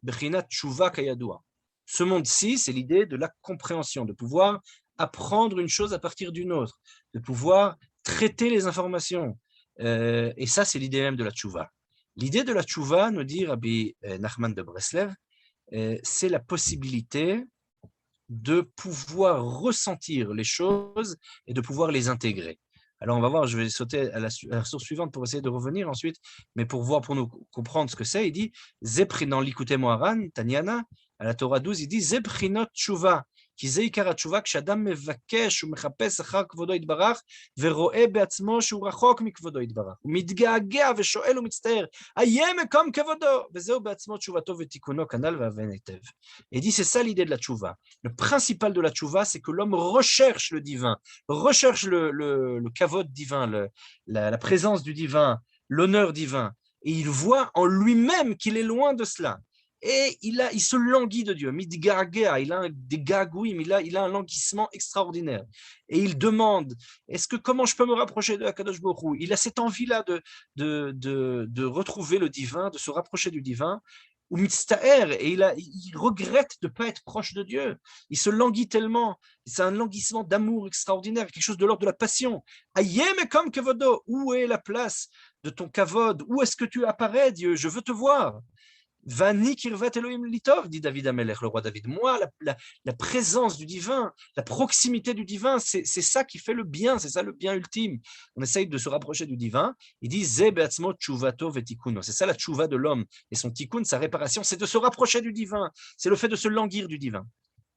bechinat tshuva kayadua. Ce monde-ci, c'est l'idée de la compréhension, de pouvoir apprendre une chose à partir d'une autre, de pouvoir traiter les informations. Et ça, c'est l'idée même de la tshuva. L'idée de la tshuva, nous dit Rabbi Nachman de Breslev, c'est la possibilité de pouvoir ressentir les choses et de pouvoir les intégrer. Alors, on va voir, je vais sauter à la source suivante pour essayer de revenir ensuite, mais pour nous comprendre ce que c'est, il dit, Zepri dans l'Ikutei Moharan, Tanyana, à la Torah 12, il dit, Zeprinot tshuva, כי זה עיקר התשובה, כשאדם מבקש ומחפש אחר כבודו יתברך, ורואה בעצמו שהוא רחוק מכבודו יתברך, הוא מתגעגע ושואל ומצטער, איה מקום כבודו, וזהו בעצמו תשובתו ותיקונו כנ"ל והבן היטב. Et dit, c'est ça l'idée de la tchouva. Le principal de la tchouva, c'est que l'homme recherche le divin, recherche le kavod divin, la présence du divin, l'honneur divin, et il voit en lui-même qu'il est loin de cela. Et il se languit de Dieu, il a des gagouilles, il a un languissement extraordinaire. Et il demande, comment je peux me rapprocher de Akadosh Baruch Hu? Il a cette envie-là de retrouver le divin, de se rapprocher du divin, ou mitztaer, et il regrette de ne pas être proche de Dieu. Il se languit tellement, c'est un languissement d'amour extraordinaire, quelque chose de l'ordre de la passion. Ayem comme kevodo, où est la place de ton kavod? Où est-ce que tu apparais, Dieu? Je veux te voir. Vani kirvet Elohim litov, dit David Amelech, le roi David. Moi, la présence du divin, la proximité du divin, c'est ça qui fait le bien, c'est ça le bien ultime. On essaye de se rapprocher du divin. Il dit Ze be'atzmo tshuvato vetikuno. C'est ça la tshuva de l'homme. Et son tikkun, sa réparation, c'est de se rapprocher du divin. C'est le fait de se languir du divin.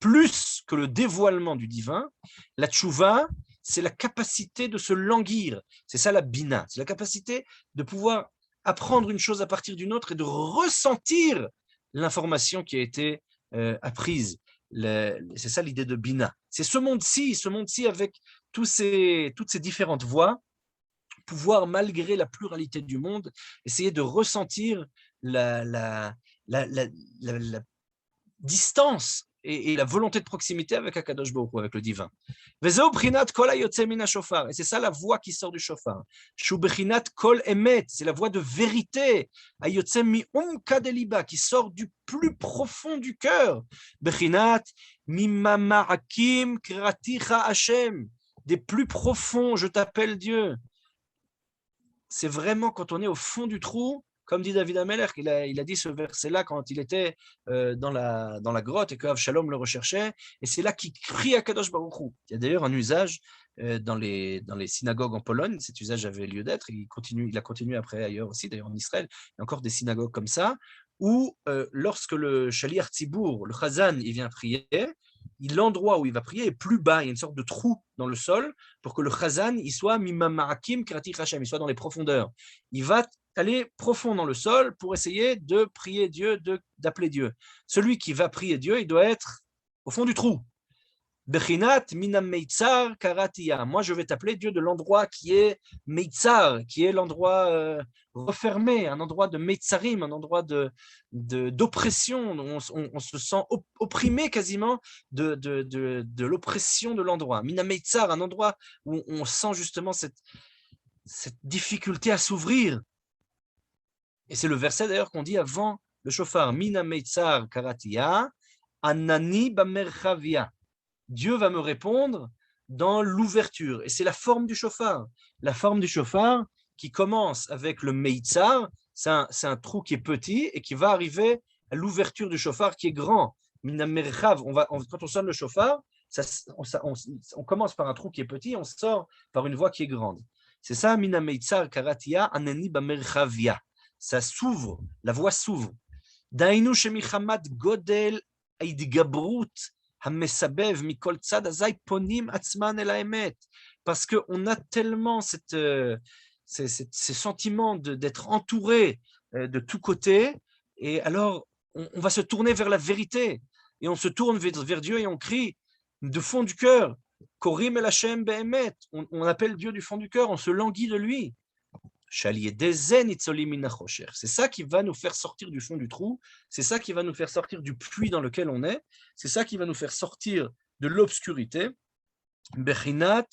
Plus que le dévoilement du divin, la tshuva, c'est la capacité de se languir. C'est ça la bina. C'est la capacité de pouvoir apprendre une chose à partir d'une autre et de ressentir l'information qui a été apprise. C'est ça l'idée de Bina. C'est ce monde-ci avec toutes ces différentes voies, pouvoir, malgré la pluralité du monde, essayer de ressentir la distance et la volonté de proximité avec Akadosh Baruch Hu, avec le divin. Et c'est ça la voix qui sort du shofar. C'est la voix de vérité, qui sort du plus profond du cœur. Des plus profonds, je t'appelle Dieu. C'est vraiment quand on est au fond du trou, Comme dit David Ameller, il a dit ce verset-là quand il était dans la grotte et que Avshalom le recherchait, et c'est là qu'il crie à Kadosh Baruch Hu. Il y a d'ailleurs un usage dans les synagogues en Pologne, cet usage avait lieu d'être, il a continué après ailleurs aussi, d'ailleurs en Israël, il y a encore des synagogues comme ça, où lorsque le Shaliach Tzibour, le Chazan, il vient prier, l'endroit où il va prier est plus bas, il y a une sorte de trou dans le sol pour que le Chazan il soit mimamarakim krati Hashem, il soit dans les profondeurs. Il va aller profond dans le sol pour essayer de prier Dieu, d'appeler Dieu. Celui qui va prier Dieu, il doit être au fond du trou. Bechinat minam meitzar karatia. Moi, je vais t'appeler Dieu de l'endroit qui est meitzar, qui est l'endroit refermé, un endroit de meitzarim, un endroit d'oppression. On se sent opprimé quasiment de l'oppression de l'endroit. Minam meitzar, un endroit où on sent justement cette difficulté à s'ouvrir. Et c'est le verset d'ailleurs qu'on dit avant le shofar. Minam meitzar karatia, anani bamerchavia. Dieu va me répondre dans l'ouverture. Et c'est la forme du shofar. La forme du shofar qui commence avec le meitzar, c'est un trou qui est petit et qui va arriver à l'ouverture du shofar qui est grand. Quand on sonne le shofar, on commence par un trou qui est petit, on sort par une voix qui est grande. C'est ça, mina meitzar karatia anani bamerchavia. Ça s'ouvre, la voix s'ouvre. Dainu shemichamat godel aidgabrut. Parce qu'on a tellement ces sentiments d'être entouré de tous côtés, et alors on va se tourner vers la vérité, et on se tourne vers Dieu et on crie de fond du cœur, Korim el Hashem be'emet, on appelle Dieu du fond du cœur, on se languit de lui. C'est ça qui va nous faire sortir du fond du trou, c'est ça qui va nous faire sortir du puits dans lequel on est, c'est ça qui va nous faire sortir de l'obscurité. Bechinat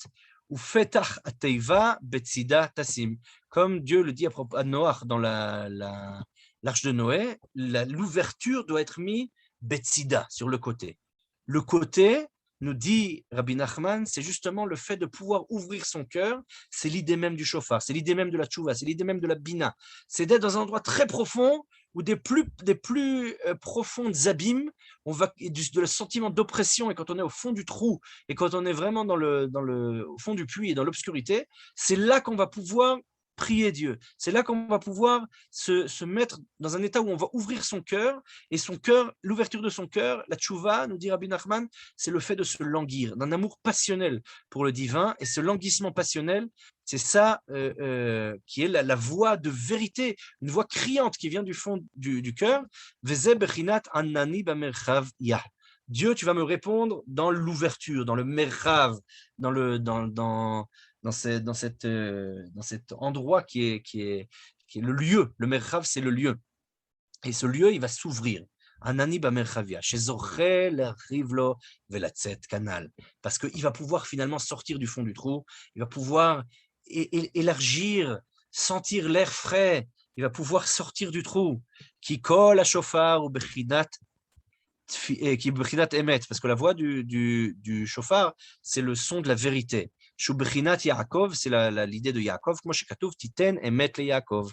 ou fetach ateiva betzida tasim. Comme Dieu le dit à propos de Noach dans l'arche de Noé, l'ouverture doit être mise betzida, sur le côté. Le côté, nous dit Rabbi Nachman, c'est justement le fait de pouvoir ouvrir son cœur, c'est l'idée même du shofar, c'est l'idée même de la tchouva, c'est l'idée même de la bina. C'est d'être dans un endroit très profond où des plus profondes abîmes, on va de le sentiment d'oppression, et quand on est au fond du trou et quand on est vraiment au fond du puits et dans l'obscurité, c'est là qu'on va pouvoir prier Dieu. C'est là qu'on va pouvoir se mettre dans un état où on va ouvrir son cœur, et son cœur, l'ouverture de son cœur, la tchouva, nous dit Rabbi Nachman, c'est le fait de se languir, d'un amour passionnel pour le divin, et ce languissement passionnel, c'est ça qui est la voix de vérité, une voix criante qui vient du fond du cœur. Dieu, tu vas me répondre dans l'ouverture, dans le merhav, dans cet endroit qui est le lieu. Le merhav, c'est le lieu. Et ce lieu, il va s'ouvrir. Anani bamerchavia, chez Zorel, Rivlo, Velatzet, Canal. Parce qu'il va pouvoir finalement sortir du fond du trou, il va pouvoir élargir, sentir l'air frais, il va pouvoir sortir du trou. Qui colle à chauffard ou bechinat, qui bechinat emet, parce que la voix du chauffard, c'est le son de la vérité. Shubechinat Yaakov, c'est l'idée de Yaakov, moi chez Katouv, Titen emet le Yaakov.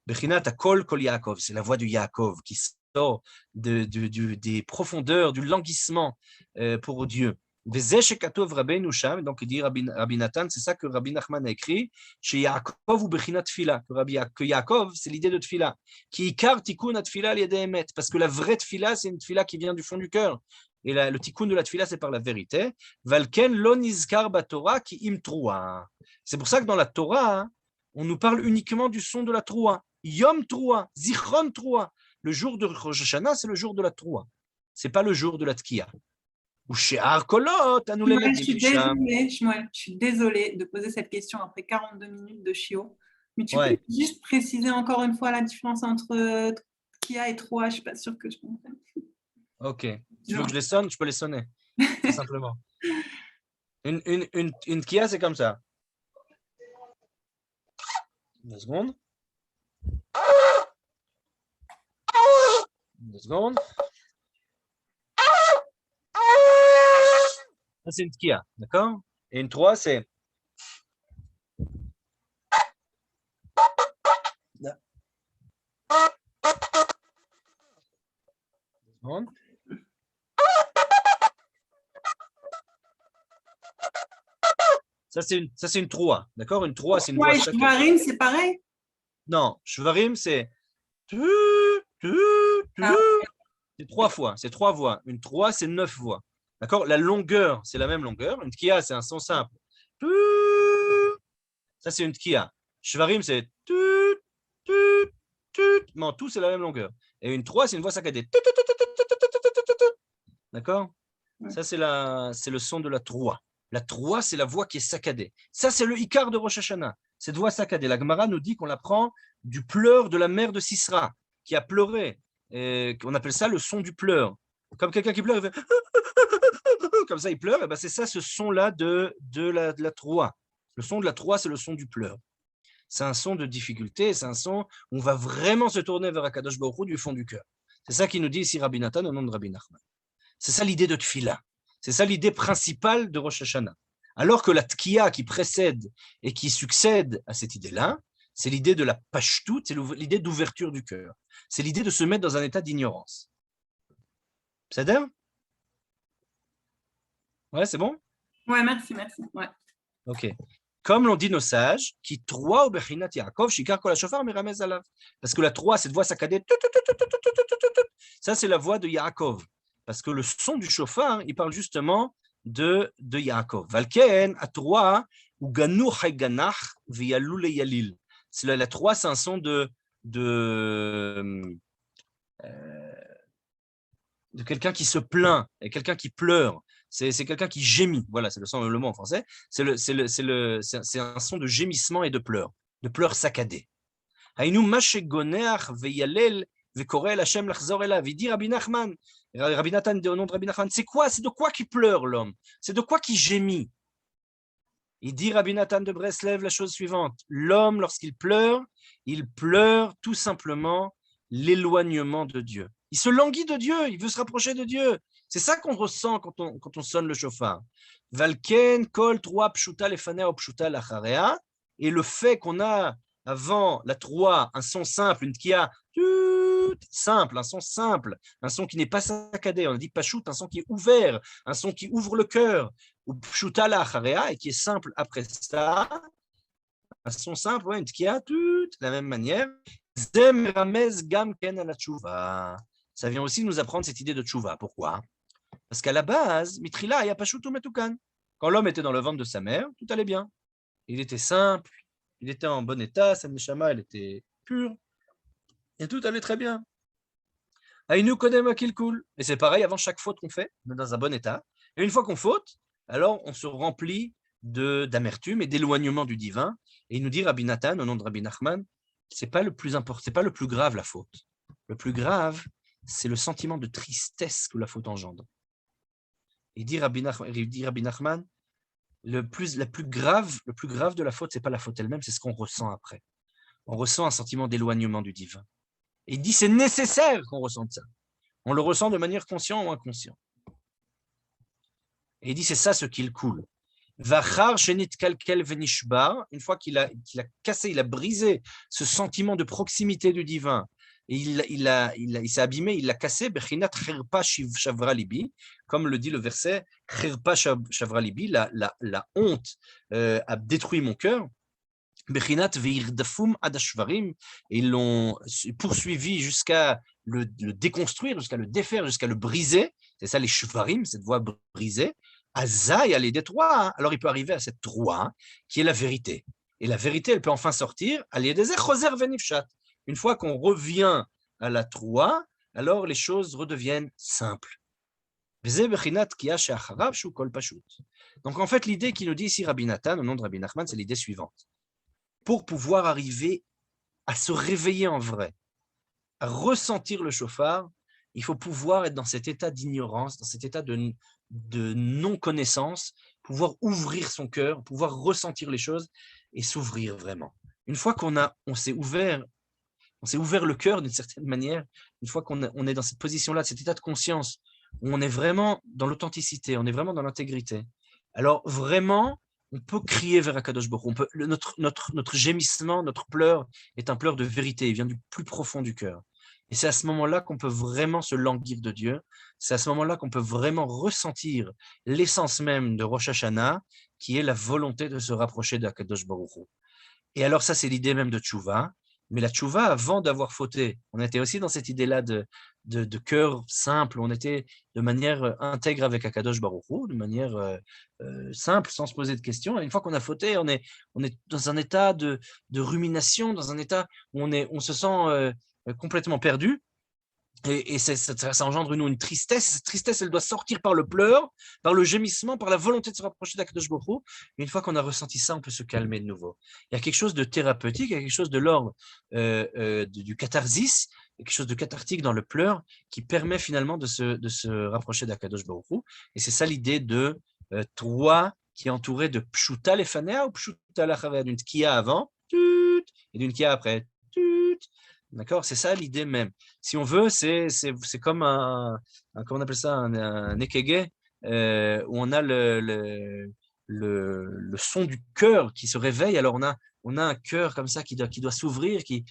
Bechinat akol kol Yaakov, c'est la voix du Yaakov qui sort des profondeurs, du languissement pour Dieu. Donc il dit Rabbi Nathan, c'est ça que Rabbi Nachman a écrit, chez Yaakov ou Bechinat Tfila, que Yaakov, c'est l'idée de Tfila, qui ikar tikkun Tfila l'yedemet, parce que la vraie Tfila, c'est une Tfila qui vient du fond du cœur. Et le tikkun de la Tfila, c'est par la vérité. Valken lo nizkar baTorah ki im trua. C'est pour ça que dans la Torah, on nous parle uniquement du son de la Troua. Yom Troua, Zichron Troua. Le jour de Rosh Hashanah, c'est le jour de la Troua. Ce n'est pas le jour de la Tkiya. Ou She'ar Kolot, à nous les mettre. Je suis désolée de poser cette question après 42 minutes de chiot. Mais tu peux juste préciser encore une fois la différence entre Tkiya et Troua. Je ne suis pas sûre que je comprenne. Ok. Tu veux que je les sonne? Je peux les sonner. Tout simplement. Une Tkiya, c'est comme ça. 2 secondes. 2 secondes. Ça, c'est une tkiya, d'accord? Et une 3, c'est. Ça, c'est une troua, d'accord? Une troua, c'est une voix Ouais, saccadée. Shvarim, c'est pareil? Non, shvarim, c'est Ah, c'est 3 fois, c'est 3 voix. Une troua, c'est 9 voix. D'accord? La longueur, c'est la même longueur. Une tkiya, c'est un son simple. Ça, c'est une tkiya. Shvarim, c'est non, tout, c'est la même longueur. Et une troua, c'est une voix saccadée. D'accord? ouais. Ça, c'est le son de la troua. La troua, c'est la voix qui est saccadée. Ça, c'est le Icar de Rosh Hashanah. Cette voix saccadée. La Gemara nous dit qu'on la prend du pleur de la mère de Sisra, qui a pleuré. Et on appelle ça le son du pleur. Comme quelqu'un qui pleure, il fait comme ça, il pleure. Et ben c'est ça, ce son-là de la troua. Le son de la troua, c'est le son du pleur. C'est un son de difficulté, c'est un son où on va vraiment se tourner vers Akadosh Baruch Hu du fond du cœur. C'est ça qui nous dit ici Rabbi Nathan au nom de Rabbi Nachman. C'est ça l'idée de Tfila. C'est ça l'idée principale de Rosh Hashanah. Alors que la Tkiya qui précède et qui succède à cette idée-là, c'est l'idée de la pashtout, c'est l'idée d'ouverture du cœur. C'est l'idée de se mettre dans un état d'ignorance. C'est d'ailleurs? Ouais, c'est bon? Ouais, merci. Ouais. Ok. Comme l'ont dit nos sages, qui trois au Bechinat Yaakov, Shikar Kol HaShofar, Meramez Alav. Parce que la trois, cette voix saccadée, ça c'est la voix de Yaakov. Parce que le son du shofar, il parle justement de Yaakov. Valken, à trois, ou Ganu Hayganach, Viyalou le Yalil. La trois, c'est un son de quelqu'un qui se plaint, et quelqu'un qui pleure. C'est quelqu'un qui gémit. Voilà, c'est le mot en français. C'est un son de gémissement et de pleurs saccadés. Haïnou mashegoneach veyalel vekorel Hashem lachzor elav. Il dit Rabbi Nachman, Rabbi Nathan au nom de Rabbi Nachman, c'est de quoi qui pleure l'homme? C'est de quoi qui gémit? Il dit Rabbi Nathan de Breslev la chose suivante. L'homme, lorsqu'il pleure, il pleure tout simplement l'éloignement de Dieu. Il se languit de Dieu, il veut se rapprocher de Dieu. C'est ça qu'on ressent quand on sonne le shofar. Valken, kol, trois, pshuta, lefanea, pshuta, lacharea. Et le fait qu'on a avant la trois un son simple, une tkia simple, un son simple, un son qui n'est pas saccadé. On a dit pashut, un son qui est ouvert, un son qui ouvre le cœur. Ou pshuta, lacharea, et qui est simple après ça. Un son simple, ouais, une tkia, de la même manière. Ça vient aussi nous apprendre cette idée de tchouva. Pourquoi? Parce qu'à la base, Mitrila, il y a Pashutu Metukan. Quand l'homme était dans le ventre de sa mère, tout allait bien. Il était simple, il était en bon état, sa neshama, elle était pure, et tout allait très bien. Aïnou kodem akil kul. Et c'est pareil, avant chaque faute qu'on fait, on est dans un bon état. Et une fois qu'on faute, alors on se remplit d'amertume et d'éloignement du divin. Et il nous dit Rabbi Nathan, au nom de Rabbi Nachman, c'est pas le plus important, c'est pas le plus grave la faute. Le plus grave, c'est le sentiment de tristesse que la faute engendre. Il dit Rabbi Nachman, le plus grave de la faute, c'est pas la faute elle-même, c'est ce qu'on ressent après. On ressent un sentiment d'éloignement du divin. Et il dit c'est nécessaire qu'on ressente ça. On le ressent de manière consciente ou inconsciente. Et il dit c'est ça ce qu'il coule. Vachar shenit kalkel venishbar, une fois qu'il a cassé, il a brisé ce sentiment de proximité du divin, et il s'est abîmé, il l'a cassé, bechinat chirpa shavra libi, comme le dit le verset, chirpa shavra libi, la honte a détruit mon cœur, bechinat veirdafum adashvarim, et ils l'ont poursuivi jusqu'à le déconstruire, jusqu'à le défaire, jusqu'à le briser, c'est ça les shvarim, cette voie brisée. Azaï, elle est des trois. Alors il peut arriver à cette trois qui est la vérité. Et la vérité, elle peut enfin sortir. Une fois qu'on revient à la trois, alors les choses redeviennent simples. Donc en fait, l'idée qui nous dit ici Rabbi Nathan, au nom de Rabbi Nachman, c'est l'idée suivante. Pour pouvoir arriver à se réveiller en vrai, à ressentir le shofar, il faut pouvoir être dans cet état d'ignorance, dans cet état de non-connaissance, pouvoir ouvrir son cœur, pouvoir ressentir les choses et s'ouvrir vraiment. Une fois on s'est ouvert le cœur d'une certaine manière, une fois qu'on est dans cette position-là, cet état de conscience, où on est vraiment dans l'authenticité, on est vraiment dans l'intégrité, alors vraiment, on peut crier vers Akadosh Baruch Hu. Notre gémissement, notre pleur est un pleur de vérité, il vient du plus profond du cœur. Et c'est à ce moment-là qu'on peut vraiment se languir de Dieu. C'est à ce moment-là qu'on peut vraiment ressentir l'essence même de Rosh Hashanah, qui est la volonté de se rapprocher d'Akadosh Baruch Hu. Et alors ça, c'est l'idée même de tchouva. Mais la tchouva, avant d'avoir fauté, on était aussi dans cette idée-là de cœur simple, on était de manière intègre avec Akadosh Baruch Hu, de manière simple, sans se poser de questions. Et une fois qu'on a fauté, on est dans un état de rumination, dans un état où on se sent complètement perdu. Et ça engendre une tristesse. Cette tristesse, elle doit sortir par le pleur, par le gémissement, par la volonté de se rapprocher d'Akadosh Baruch Hu. Et une fois qu'on a ressenti ça, on peut se calmer de nouveau. Il y a quelque chose de thérapeutique, il y a quelque chose de l'ordre du catharsis, quelque chose de cathartique dans le pleur qui permet finalement de se rapprocher d'Akadosh Baruch Hu. Et c'est ça l'idée de trois qui est entouré de Pshuta Lefanea ou Pshuta Lachavea, d'une Tkiya avant, et d'une Tkiya après. D'accord? C'est ça l'idée même. Si on veut, c'est comme comment on appelle ça, un ekege, où on a le son du cœur qui se réveille. Alors on a un cœur comme ça qui doit s'ouvrir, qui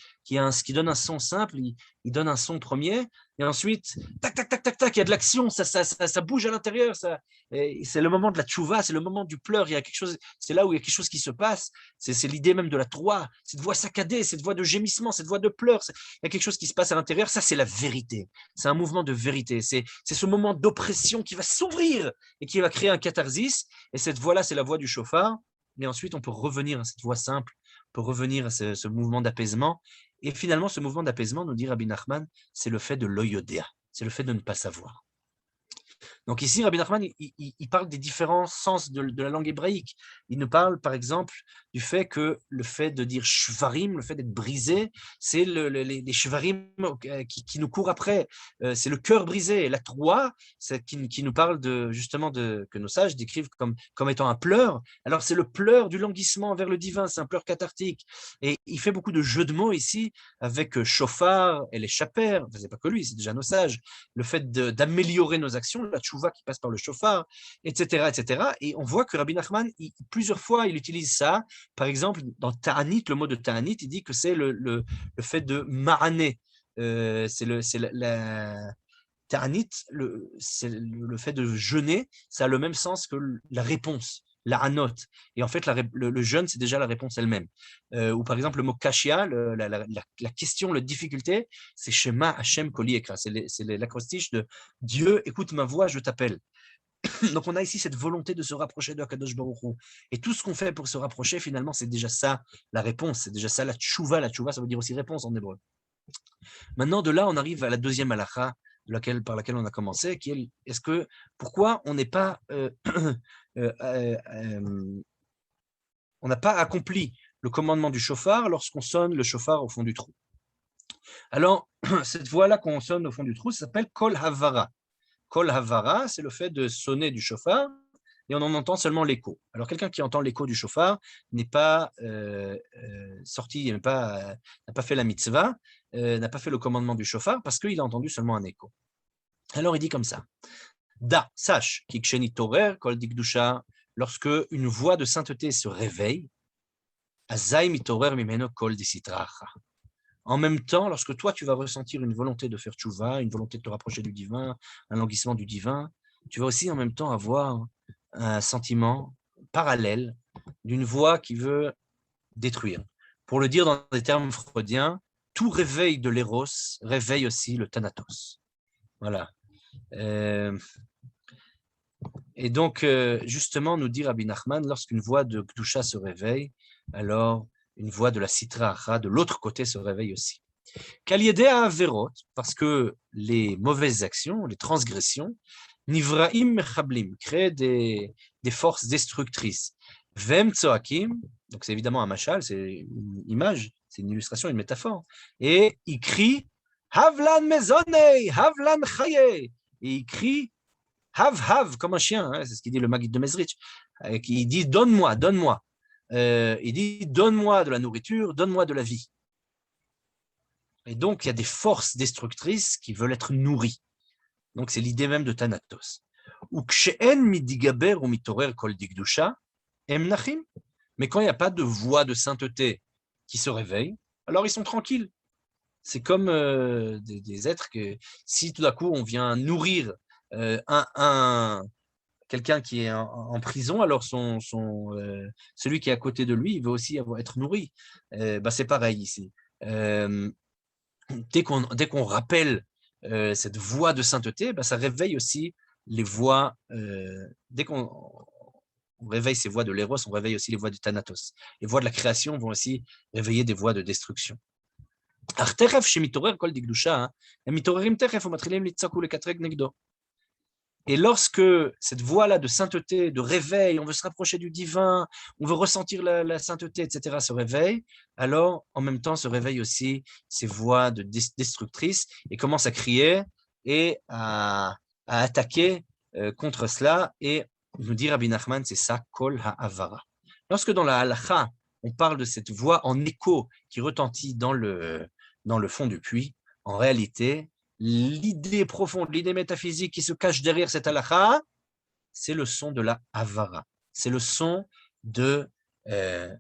donne un son simple, il donne un son premier, et ensuite, tac, tac, tac, tac, tac, il y a de l'action, ça bouge à l'intérieur. C'est le moment de la tchouva, c'est le moment du pleur. Il y a quelque chose, c'est là où il y a quelque chose qui se passe. C'est l'idée même de la troie, cette voix saccadée, cette voix de gémissement, cette voix de pleurs. Il y a quelque chose qui se passe à l'intérieur. Ça, c'est la vérité. C'est un mouvement de vérité. C'est ce moment d'oppression qui va s'ouvrir et qui va créer un catharsis. Et cette voix-là, c'est la voix du chauffard. Mais ensuite, on peut revenir à cette voix simple, on peut revenir à ce mouvement d'apaisement. Et finalement, ce mouvement d'apaisement, nous dit Rabbi Nachman, c'est le fait de l'oyodéa, c'est le fait de ne pas savoir. Donc ici, Rabbi Nachman, il parle des différents sens de la langue hébraïque. Il nous parle, par exemple, du fait que le fait de dire shvarim, le fait d'être brisé, c'est les shvarim qui nous courent après. C'est le cœur brisé. La troie, qui nous parle justement que nos sages décrivent comme étant un pleur. Alors c'est le pleur du languissement vers le divin, c'est un pleur cathartique. Et il fait beaucoup de jeux de mots ici avec shofar et les chapères. Enfin, c'est pas que lui, c'est déjà nos sages. Le fait d'améliorer nos actions, la tchouva qui passe par le shofar, etc., etc. Et on voit que Rabbi Nachman, plusieurs fois, il utilise ça. Par exemple, dans Ta'anit, le mot de Ta'anit, il dit que c'est le fait de ma'ané. C'est la Ta'anit, c'est le fait de jeûner, ça a le même sens que la réponse, la hanot. Et en fait, le jeûne, c'est déjà la réponse elle-même. Ou par exemple, le mot kashia, la question, la difficulté, c'est Shema Hashem Koli Ekra. C'est l'acrostiche de Dieu, écoute ma voix, je t'appelle. Donc on a ici cette volonté de se rapprocher de Akadosh Baruch Hu. Et tout ce qu'on fait pour se rapprocher, finalement, c'est déjà ça la réponse, c'est déjà ça la tchouva. La tchouva, ça veut dire aussi réponse en hébreu. Maintenant, de là, on arrive à la deuxième halakha par laquelle on a commencé, qui est pourquoi on n'est pas, on n'a pas accompli le commandement du chauffard lorsqu'on sonne le chauffard au fond du trou. Alors, cette voix-là qu'on sonne au fond du trou, ça s'appelle Kol Havara. Kol Havara, c'est le fait de sonner du chauffard, et on en entend seulement l'écho. Alors, quelqu'un qui entend l'écho du chauffard n'est pas sorti, n'a pas fait la mitzvah, n'a pas fait le commandement du chauffard, parce qu'il a entendu seulement un écho. Alors, il dit comme ça. Da, sache, Kiksheni Torer, Kol Dikdusha, lorsque une voix de sainteté se réveille, Azai Mitorer Mimeno Kol Disitracha. En même temps, lorsque toi, tu vas ressentir une volonté de faire tchouva, une volonté de te rapprocher du divin, un languissement du divin, tu vas aussi en même temps avoir un sentiment parallèle d'une voix qui veut détruire. Pour le dire dans des termes freudiens, tout réveil de l'éros réveille aussi le thanatos. Voilà. Et donc, justement, nous dit Rabbi Nachman, lorsqu'une voix de Kedusha se réveille, alors une voix de la Sitra Achra, de l'autre côté, se réveille aussi. Kaliedea Averot, parce que les mauvaises actions, les transgressions, Nivraim Mechablim, créent des forces destructrices. Vem Tsoakim, donc c'est évidemment un machal, c'est une image, c'est une illustration, une métaphore. Et il crie Havlan Mezonei, Havlan Chaye. Et il crie Hav, comme un chien, hein, c'est ce qu'il dit le Maggid de Mezrich. Il dit donne-moi, donne-moi. Il dit donne-moi de la nourriture, donne-moi de la vie. Et donc, il y a des forces destructrices qui veulent être nourries. Donc, c'est l'idée même de Thanatos. Mais quand il n'y a pas de voix de sainteté qui se réveille, alors ils sont tranquilles. C'est comme des êtres que si tout d'un coup on vient nourrir quelqu'un qui est en prison, alors celui qui est à côté de lui, il veut aussi être nourri. C'est pareil ici. Dès qu'on rappelle cette voie de sainteté, ça réveille aussi les voies. Dès qu'on réveille ces voies de l'éros, on réveille aussi les voies du thanatos. Les voies de la création vont aussi réveiller des voies de destruction. אך תכף שמתעורר כל דקדושה, הם מתעוררים תכף ומתחילים לצעוק ולקטרג נגדו. Et lorsque cette voie-là de sainteté, de réveil, on veut se rapprocher du divin, on veut ressentir la sainteté, etc., se réveille, alors en même temps se réveillent aussi ces voies de destructrices et commencent à crier et à attaquer contre cela. Et nous dit Rabbi Nachman, c'est ça, Kol Ha'avara. Lorsque dans la halacha, on parle de cette voix en écho qui retentit dans le fond du puits, en réalité, l'idée profonde, l'idée métaphysique qui se cache derrière cette halakha, c'est le son de la havara. C'est le son de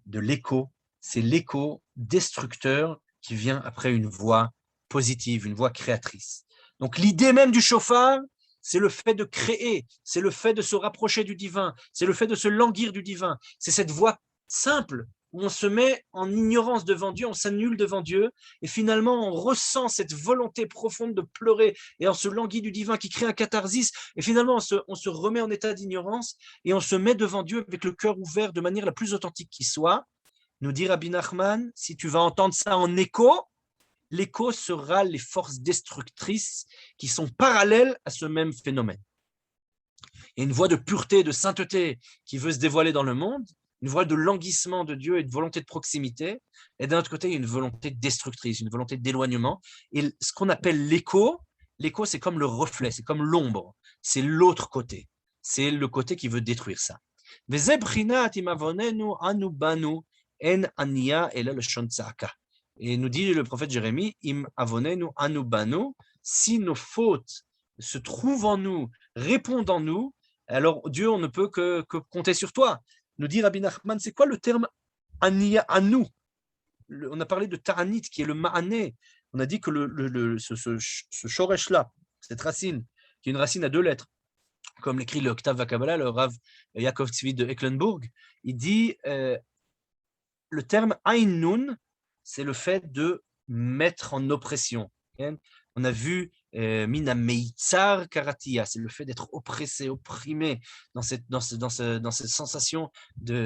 l'écho. C'est l'écho destructeur qui vient après une voix positive, une voix créatrice. Donc l'idée même du shofar, c'est le fait de créer, c'est le fait de se rapprocher du divin, c'est le fait de se languir du divin. C'est cette voix simple où on se met en ignorance devant Dieu, on s'annule devant Dieu, et finalement on ressent cette volonté profonde de pleurer, et on se languit du divin qui crée un catharsis, et finalement on se remet en état d'ignorance, et on se met devant Dieu avec le cœur ouvert de manière la plus authentique qui soit. Nous dit Rabbi Nachman, si tu vas entendre ça en écho, l'écho sera les forces destructrices qui sont parallèles à ce même phénomène. Il y a une voie de pureté, de sainteté qui veut se dévoiler dans le monde, une voie de languissement de Dieu et de volonté de proximité, et d'un autre côté, il y a une volonté destructrice, une volonté d'éloignement. Et ce qu'on appelle l'écho, c'est comme le reflet, c'est comme l'ombre, c'est l'autre côté, c'est le côté qui veut détruire ça. Et nous dit le prophète Jérémie, Im avonenu anu banu, si nos fautes se trouvent en nous, répondent en nous, alors Dieu, on ne peut que compter sur toi. Nous dit Rabbi Nachman, c'est quoi le terme ania, anu? On a parlé de ta'anit, qui est le ma'ané. On a dit que ce shoresh-là, cette racine, qui est une racine à 2 lettres, comme l'écrit le Octave Kabbalah, le Rav Yaakov Tzvi de Ecklenburg, il dit le terme Ainun, c'est le fait de mettre en oppression. On a vu Mina Meitzar Karatia, c'est le fait d'être oppressé, opprimé, dans cette sensation où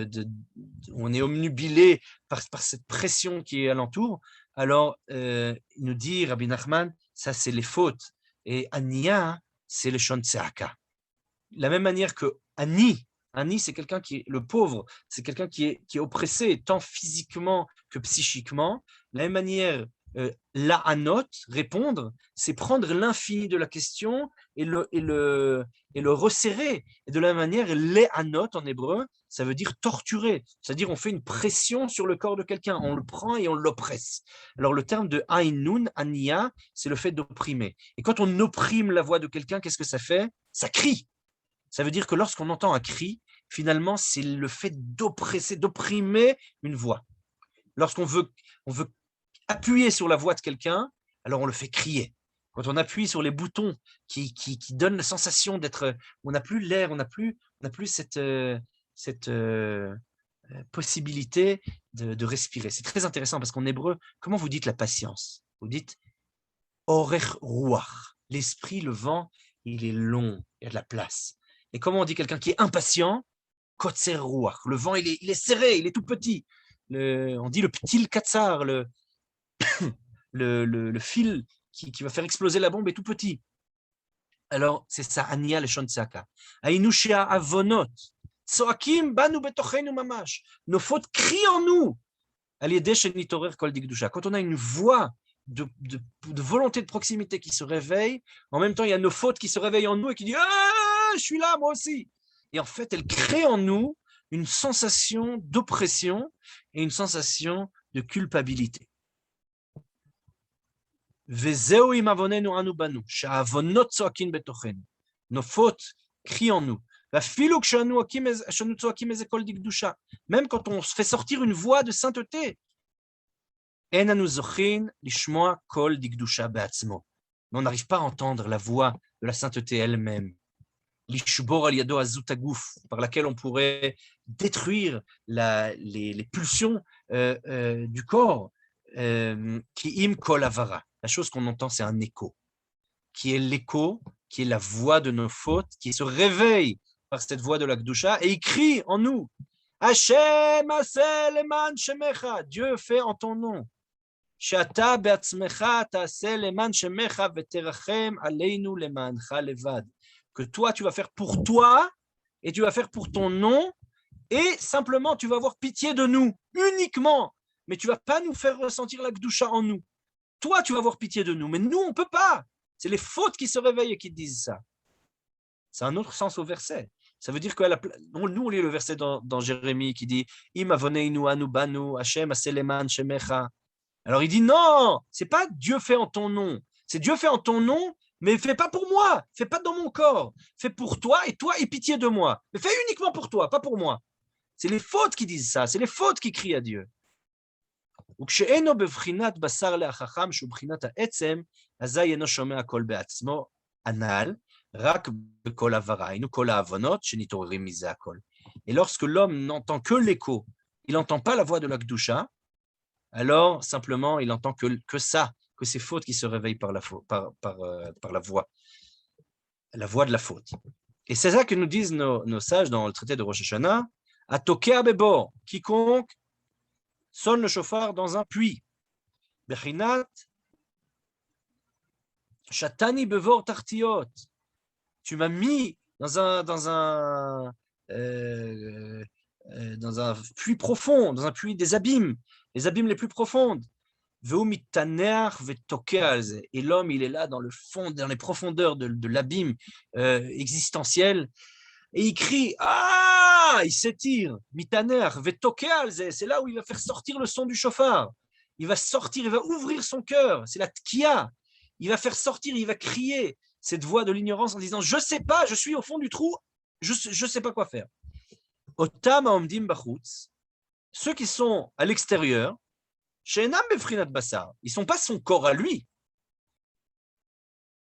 on est omnubilé par cette pression qui est alentour. Alors, il nous dit, Rabbi Nachman, ça c'est les fautes. Et Ania, c'est le Shon Tseaka. La même manière que Ani, c'est quelqu'un qui est le pauvre, c'est quelqu'un qui est oppressé, tant physiquement que psychiquement. De la même manière, la'anot, répondre, c'est prendre l'infini de la question et le resserrer. Et de la même manière, le'anot en hébreu, ça veut dire torturer. C'est-à-dire, on fait une pression sur le corps de quelqu'un, on le prend et on l'oppresse. Alors, le terme de ainun, ania, c'est le fait d'opprimer. Et quand on opprime la voix de quelqu'un, qu'est-ce que ça fait? Ça crie. Ça veut dire que lorsqu'on entend un cri, finalement, c'est le fait d'oppresser, d'opprimer une voix. Lorsqu'on veut appuyer sur la voix de quelqu'un, alors on le fait crier. Quand on appuie sur les boutons qui donnent la sensation d'être... On n'a plus l'air, on n'a plus cette possibilité de respirer. C'est très intéressant parce qu'en hébreu, comment vous dites la patience? Vous dites orech ruach. L'esprit, le vent, il est long, il y a de la place. Et comment on dit quelqu'un qui est impatient? Kotzer ruach. Le vent, il est serré, il est tout petit. On dit le ptil katsar, le fil qui va faire exploser la bombe est tout petit. Alors, c'est ça, Ania le Shon Tsaka. Ainushia avonot. Tsoakim banu betochenu mamash. Nos fautes crient en nous. Aliede shenitorer kol dikdusha. Quand on a une voix de volonté de proximité qui se réveille, en même temps, il y a nos fautes qui se réveillent en nous et qui disent ah, je suis là, moi aussi. Et en fait, elle crée en nous une sensation d'oppression et une sensation de culpabilité. Nos fautes crient en nous. Même quand on se fait sortir une voix de sainteté, En anu zochin lishmoa kol digdusha be'atzmo. Mais on n'arrive pas à entendre la voix de la sainteté elle-même. Lishbor al yado azutagouf, par laquelle on pourrait détruire les pulsions du corps. Ki im kol avara. La chose qu'on entend, c'est un écho, qui est l'écho, qui est la voix de nos fautes, qui se réveille par cette voix de la Kedusha, et il crie en nous. Hashem aseh leman shemecha. Dieu fait en ton nom. Shata be'atzmecha ta'aseh leman shemecha ve'terachem aleinu lemancha levad. Que toi, tu vas faire pour toi, et tu vas faire pour ton nom, et simplement, tu vas avoir pitié de nous, uniquement. Mais tu ne vas pas nous faire ressentir la Kedusha en nous. Toi, tu vas avoir pitié de nous, mais nous, on ne peut pas. C'est les fautes qui se réveillent et qui disent ça. C'est un autre sens au verset. Ça veut dire que nous, on lit le verset dans Jérémie qui dit « Im avoneinu anu banu, Hashem aseleman shemecha ». Alors il dit « Non, c'est pas Dieu fait en ton nom. C'est Dieu fait en ton nom, mais fais pas pour moi. Fais pas dans mon corps. Fais pour toi et pitié de moi. Mais fais uniquement pour toi, pas pour moi. » C'est les fautes qui disent ça. C'est les fautes qui crient à Dieu. וכשאינו בבחינת בשר לאחכם שהוא בחינת העצם, אזי אינו שומע קול בעצמו הנ"ל, רק בקול הברה, היינו כל העוונות שנתעוררים מזה הכל. Et lorsque l'homme n'entend que l'écho, il n'entend pas la voix de la Kedusha, alors simplement il entend que ça, que ces fautes qui se réveillent par la voix de la faute. Et c'est ça que nous disent nos sages dans le traité de Rosh Hashanah, Atokea bebor, quiconque sonne le chauffard dans un puits. Bechinat, Shatani bevor tartiot. Tu m'as mis dans un puits profond, dans un puits des abîmes, les abîmes les plus profondes. Et l'homme, il est là dans le fond, dans les profondeurs de l'abîme existentiel, et il crie, ah, il s'étire, mitaner, c'est là où il va faire sortir le son du chauffard. Il va sortir, il va ouvrir son cœur, c'est la tkia. Il va faire sortir, il va crier cette voix de l'ignorance en disant, je sais pas, je suis au fond du trou, je sais pas quoi faire. Otam haomdim bachutz, ceux qui sont à l'extérieur, she'enam befrinat basar, ils sont pas son corps à lui.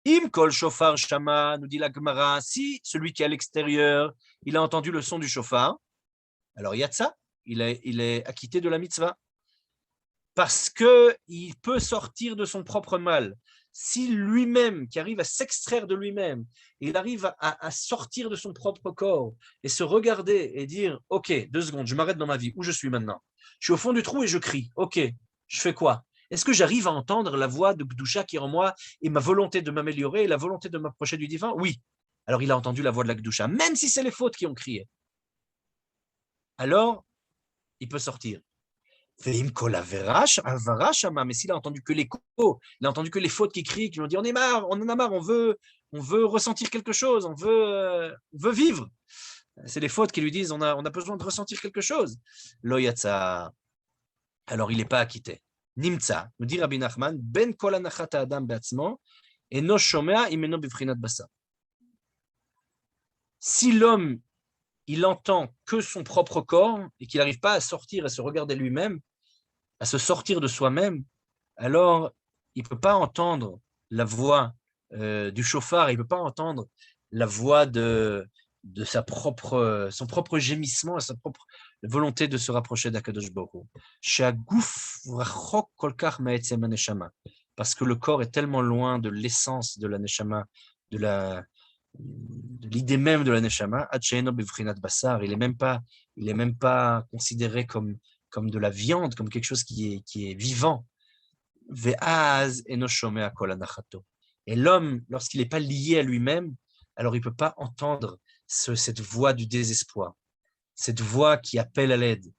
Im kol shofar shama, nous dit la Gemara, si celui qui est à l'extérieur, il a entendu le son du shofar, alors yatsa, il est acquitté de la mitzvah. Parce qu'il peut sortir de son propre mal. Si lui-même, qui arrive à s'extraire de lui-même, il arrive à sortir de son propre corps et se regarder et dire, ok, 2 secondes, je m'arrête dans ma vie, où je suis maintenant? Je suis au fond du trou et je crie, ok, je fais quoi? Est-ce que j'arrive à entendre la voix de Kedusha qui est en moi et ma volonté de m'améliorer et la volonté de m'approcher du divin? Oui. Alors il a entendu la voix de la Kedusha, même si c'est les fautes qui ont crié. Alors, il peut sortir. Mais s'il a entendu que l'écho, il a entendu que les fautes qui crient, qui lui ont dit on en a marre, on veut ressentir quelque chose, on veut vivre. C'est les fautes qui lui disent on a besoin de ressentir quelque chose. Lo yatsa. Alors il n'est pas acquitté. Nimtsa, nous dit Rabbi Nachman, ben kol anachat ha'adam be'atzmo, eno shomea imeno b'bchinat basar. Si l'homme, il entend que son propre corps et qu'il n'arrive pas à sortir et se regarder lui-même, à se sortir de soi-même, alors il ne peut pas entendre la voix du chauffard, il ne peut pas entendre la voix de son propre gémissement, sa propre volonté de se rapprocher d'Akadosh Baruch Hu. Parce que le corps est tellement loin de l'essence de la neshama, de l'idée même de la neshama, il est même pas considéré comme de la viande, comme quelque chose qui est vivant. Et l'homme, lorsqu'il n'est pas lié à lui-même, alors il ne peut pas entendre cette voix du désespoir, cette voix qui appelle à l'aide.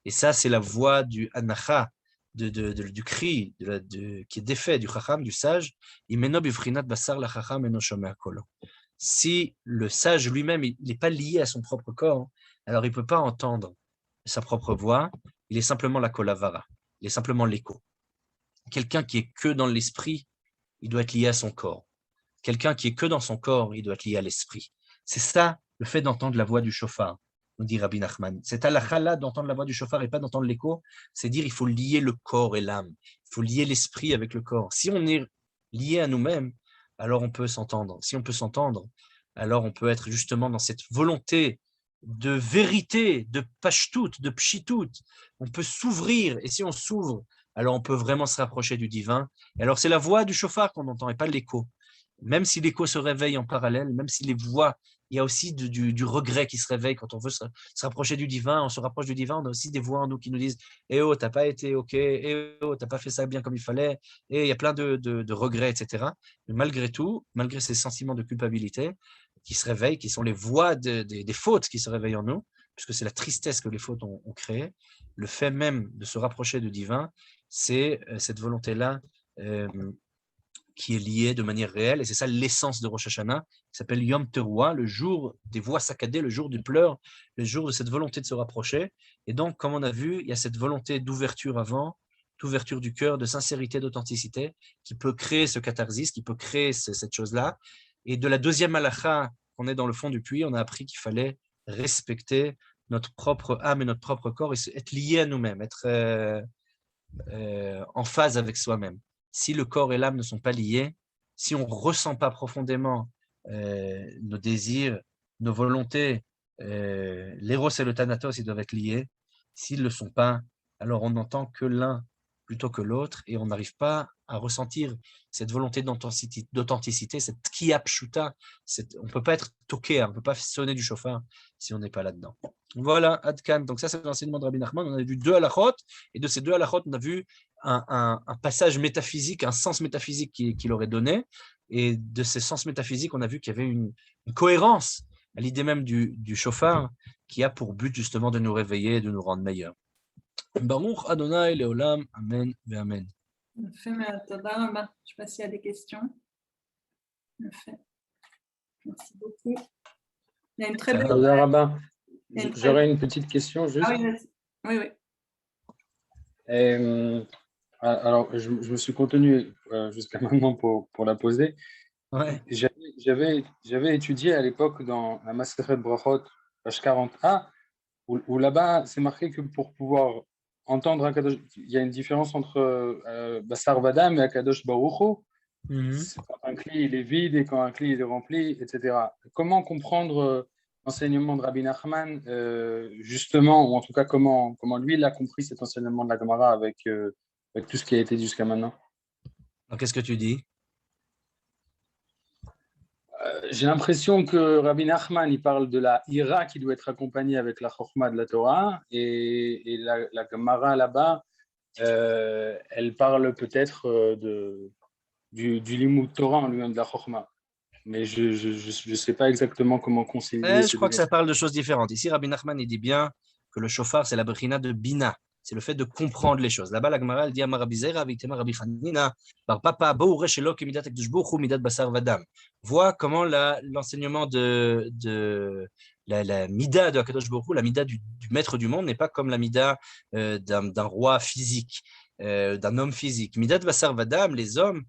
Et ça, c'est la voix du anacha, du cri, qui est défait, du chacham, du sage. Si le sage lui-même, il n'est pas lié à son propre corps, alors il ne peut pas entendre sa propre voix, il est simplement la kolavara, il est simplement l'écho. Quelqu'un qui est que dans l'esprit, il doit être lié à son corps. Quelqu'un qui est que dans son corps, il doit être lié à l'esprit. C'est ça, le fait d'entendre la voix du chauffard. nous dit Rabbi Nachman. C'est halakha-là d'entendre la voix du shofar et pas d'entendre l'écho, c'est dire il faut lier le corps et l'âme, il faut lier l'esprit avec le corps. Si on est lié à nous-mêmes, alors on peut s'entendre. Si on peut s'entendre, alors on peut être justement dans cette volonté de vérité, de pashtout, de pshitout. On peut s'ouvrir, et si on s'ouvre, alors on peut vraiment se rapprocher du divin. Et alors c'est la voix du shofar qu'on entend et pas l'écho. Même si l'écho se réveille en parallèle, même si les voix, il y a aussi du regret qui se réveille quand on veut se rapprocher du divin, on se rapproche du divin, on a aussi des voix en nous qui nous disent « Eh oh, t'as pas été OK, eh oh, t'as pas fait ça bien comme il fallait, et il y a plein de regrets, etc. » Mais malgré tout, malgré ces sentiments de culpabilité qui se réveillent, qui sont les voix des fautes qui se réveillent en nous, puisque c'est la tristesse que les fautes ont créée, le fait même de se rapprocher du divin, c'est cette volonté-là qui est liée de manière réelle, et c'est ça l'essence de Rosh Hashanah, qui s'appelle Yom Teruah, le jour des voix saccadées, le jour du pleur, le jour de cette volonté de se rapprocher. Et donc, comme on a vu, il y a cette volonté d'ouverture avant, d'ouverture du cœur, de sincérité, d'authenticité, qui peut créer ce catharsis, qui peut créer cette chose-là. Et de la deuxième halakha, on est dans le fond du puits, on a appris qu'il fallait respecter notre propre âme et notre propre corps, et être lié à nous-mêmes, être en phase avec soi-même. Si le corps et l'âme ne sont pas liés, si on ne ressent pas profondément nos désirs, nos volontés, l'éros et le thanatos, ils doivent être liés. S'ils ne le sont pas, alors on n'entend que l'un plutôt que l'autre et on n'arrive pas à ressentir cette volonté d'authenticité, cette tkiya pshuta. On ne peut pas être toqué, on ne peut pas sonner du chauffard si on n'est pas là-dedans. Voilà, Adkan. Donc ça, c'est l'enseignement de Rabbi Nachman. On a vu 2 halachot, et de ces 2 halachot, on a vu un passage métaphysique, un sens métaphysique qu'il aurait donné. Et de ces sens métaphysiques, on a vu qu'il y avait une cohérence à l'idée même du chauffard qui a pour but justement de nous réveiller et de nous rendre meilleurs. Baruch Adonai Leolam, Amen ve Amen. Je ne sais pas s'il y a des questions. Merci beaucoup. Il y a une très belle... J'aurais une petite question juste. Ah oui, oui, oui. Alors, je me suis contenu jusqu'à maintenant pour la poser. Ouais. J'avais étudié à l'époque dans la Masechet Brachot, page 40a, où là-bas, c'est marqué que pour pouvoir entendre Akadosh, il y a une différence entre Basar Vadam et Akadosh Baruch Hu. Quand un cli il est vide et quand un cli il est rempli, etc. Comment comprendre l'enseignement de Rabbi Nachman, justement, ou en tout cas comment lui il a compris cet enseignement de la Gemara avec tout ce qui a été dit jusqu'à maintenant? Alors, qu'est-ce que tu dis? J'ai l'impression que Rabbi Nachman il parle de la ira qui doit être accompagnée avec la chokma de la Torah, et la Gemara là-bas, elle parle peut-être du limud Torah en lui-même, de la chokma. Mais je ne sais pas exactement comment concilier. Je crois que ça parle de choses différentes. Ici, Rabbi Nachman, il dit bien que le shofar, c'est la brina de bina. C'est le fait de comprendre les choses. Là-bas, la Gemara, elle dit à Rabbi Zera, Rabbi Hanina, par papa, midat basar vadam. Vois comment l'enseignement de la mida de Akadosh Baruch Hu, la mida du maître du monde, n'est pas comme la mida d'un roi physique, d'un homme physique. Midat basar vadam, les hommes,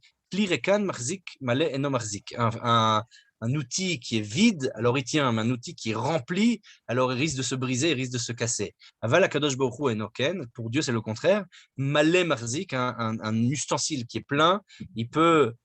un outil qui est vide, alors il tient, mais un outil qui est rempli, alors il risque de se briser, il risque de se casser. Aval Akadosh Baruch Hu enoken, pour Dieu c'est le contraire, malé marzik, un ustensile qui est plein, il peut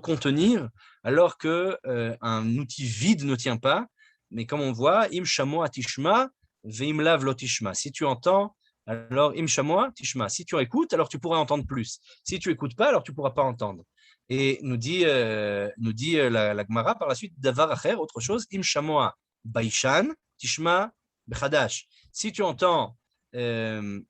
contenir, alors que un outil vide ne tient pas. Mais comme on voit, im shamo atishma, veim lav lotishma. Si tu entends, alors im shamo tishma. Si tu écoutes, alors tu pourras entendre plus. Si tu écoutes pas, alors tu pourras pas entendre. Et nous dit la Gemara par la suite, davar acher, autre chose, im shamoa baishan, tishma bechadash. Si tu entends de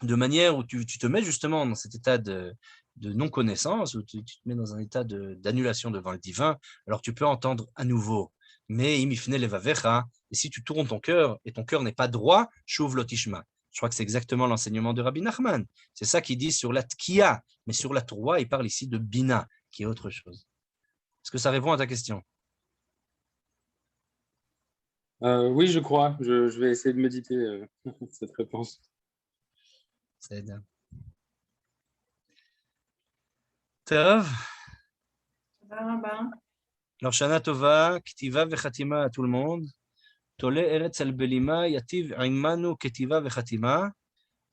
manière où tu te mets justement dans cet état de non-connaissance, où tu te mets dans un état d'annulation devant le divin, alors tu peux entendre à nouveau. Mais imifne levavecha, et si tu tournes ton cœur, et ton cœur n'est pas droit, shuv lotishma. Je crois que c'est exactement l'enseignement de Rabbi Nachman. C'est ça qu'il dit sur la tkiya, mais sur la Torah, il parle ici de bina, qui est autre chose. Est-ce que ça répond à ta question? Oui, je crois. Je vais essayer de méditer cette réponse. C'est bien. Tov. Alors, Shana Tova, Ktiva Vechatima à tout le monde. Tole eretz al belima yativ imanu ketiva vechatima,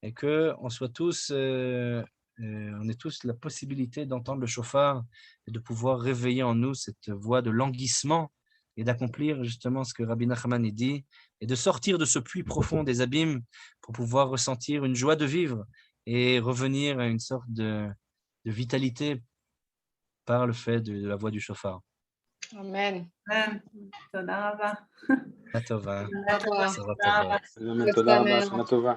et que on soit tous, on ait tous la possibilité d'entendre le shofar et de pouvoir réveiller en nous cette voie de languissement et d'accomplir justement ce que Rabbi Nachman dit, et de sortir de ce puits profond des abîmes pour pouvoir ressentir une joie de vivre et revenir à une sorte de vitalité par le fait de la voix du shofar. Amen. תודה רבה. Atova, Au revoir. Sarah Tova. תודה רבה, שנה טובה.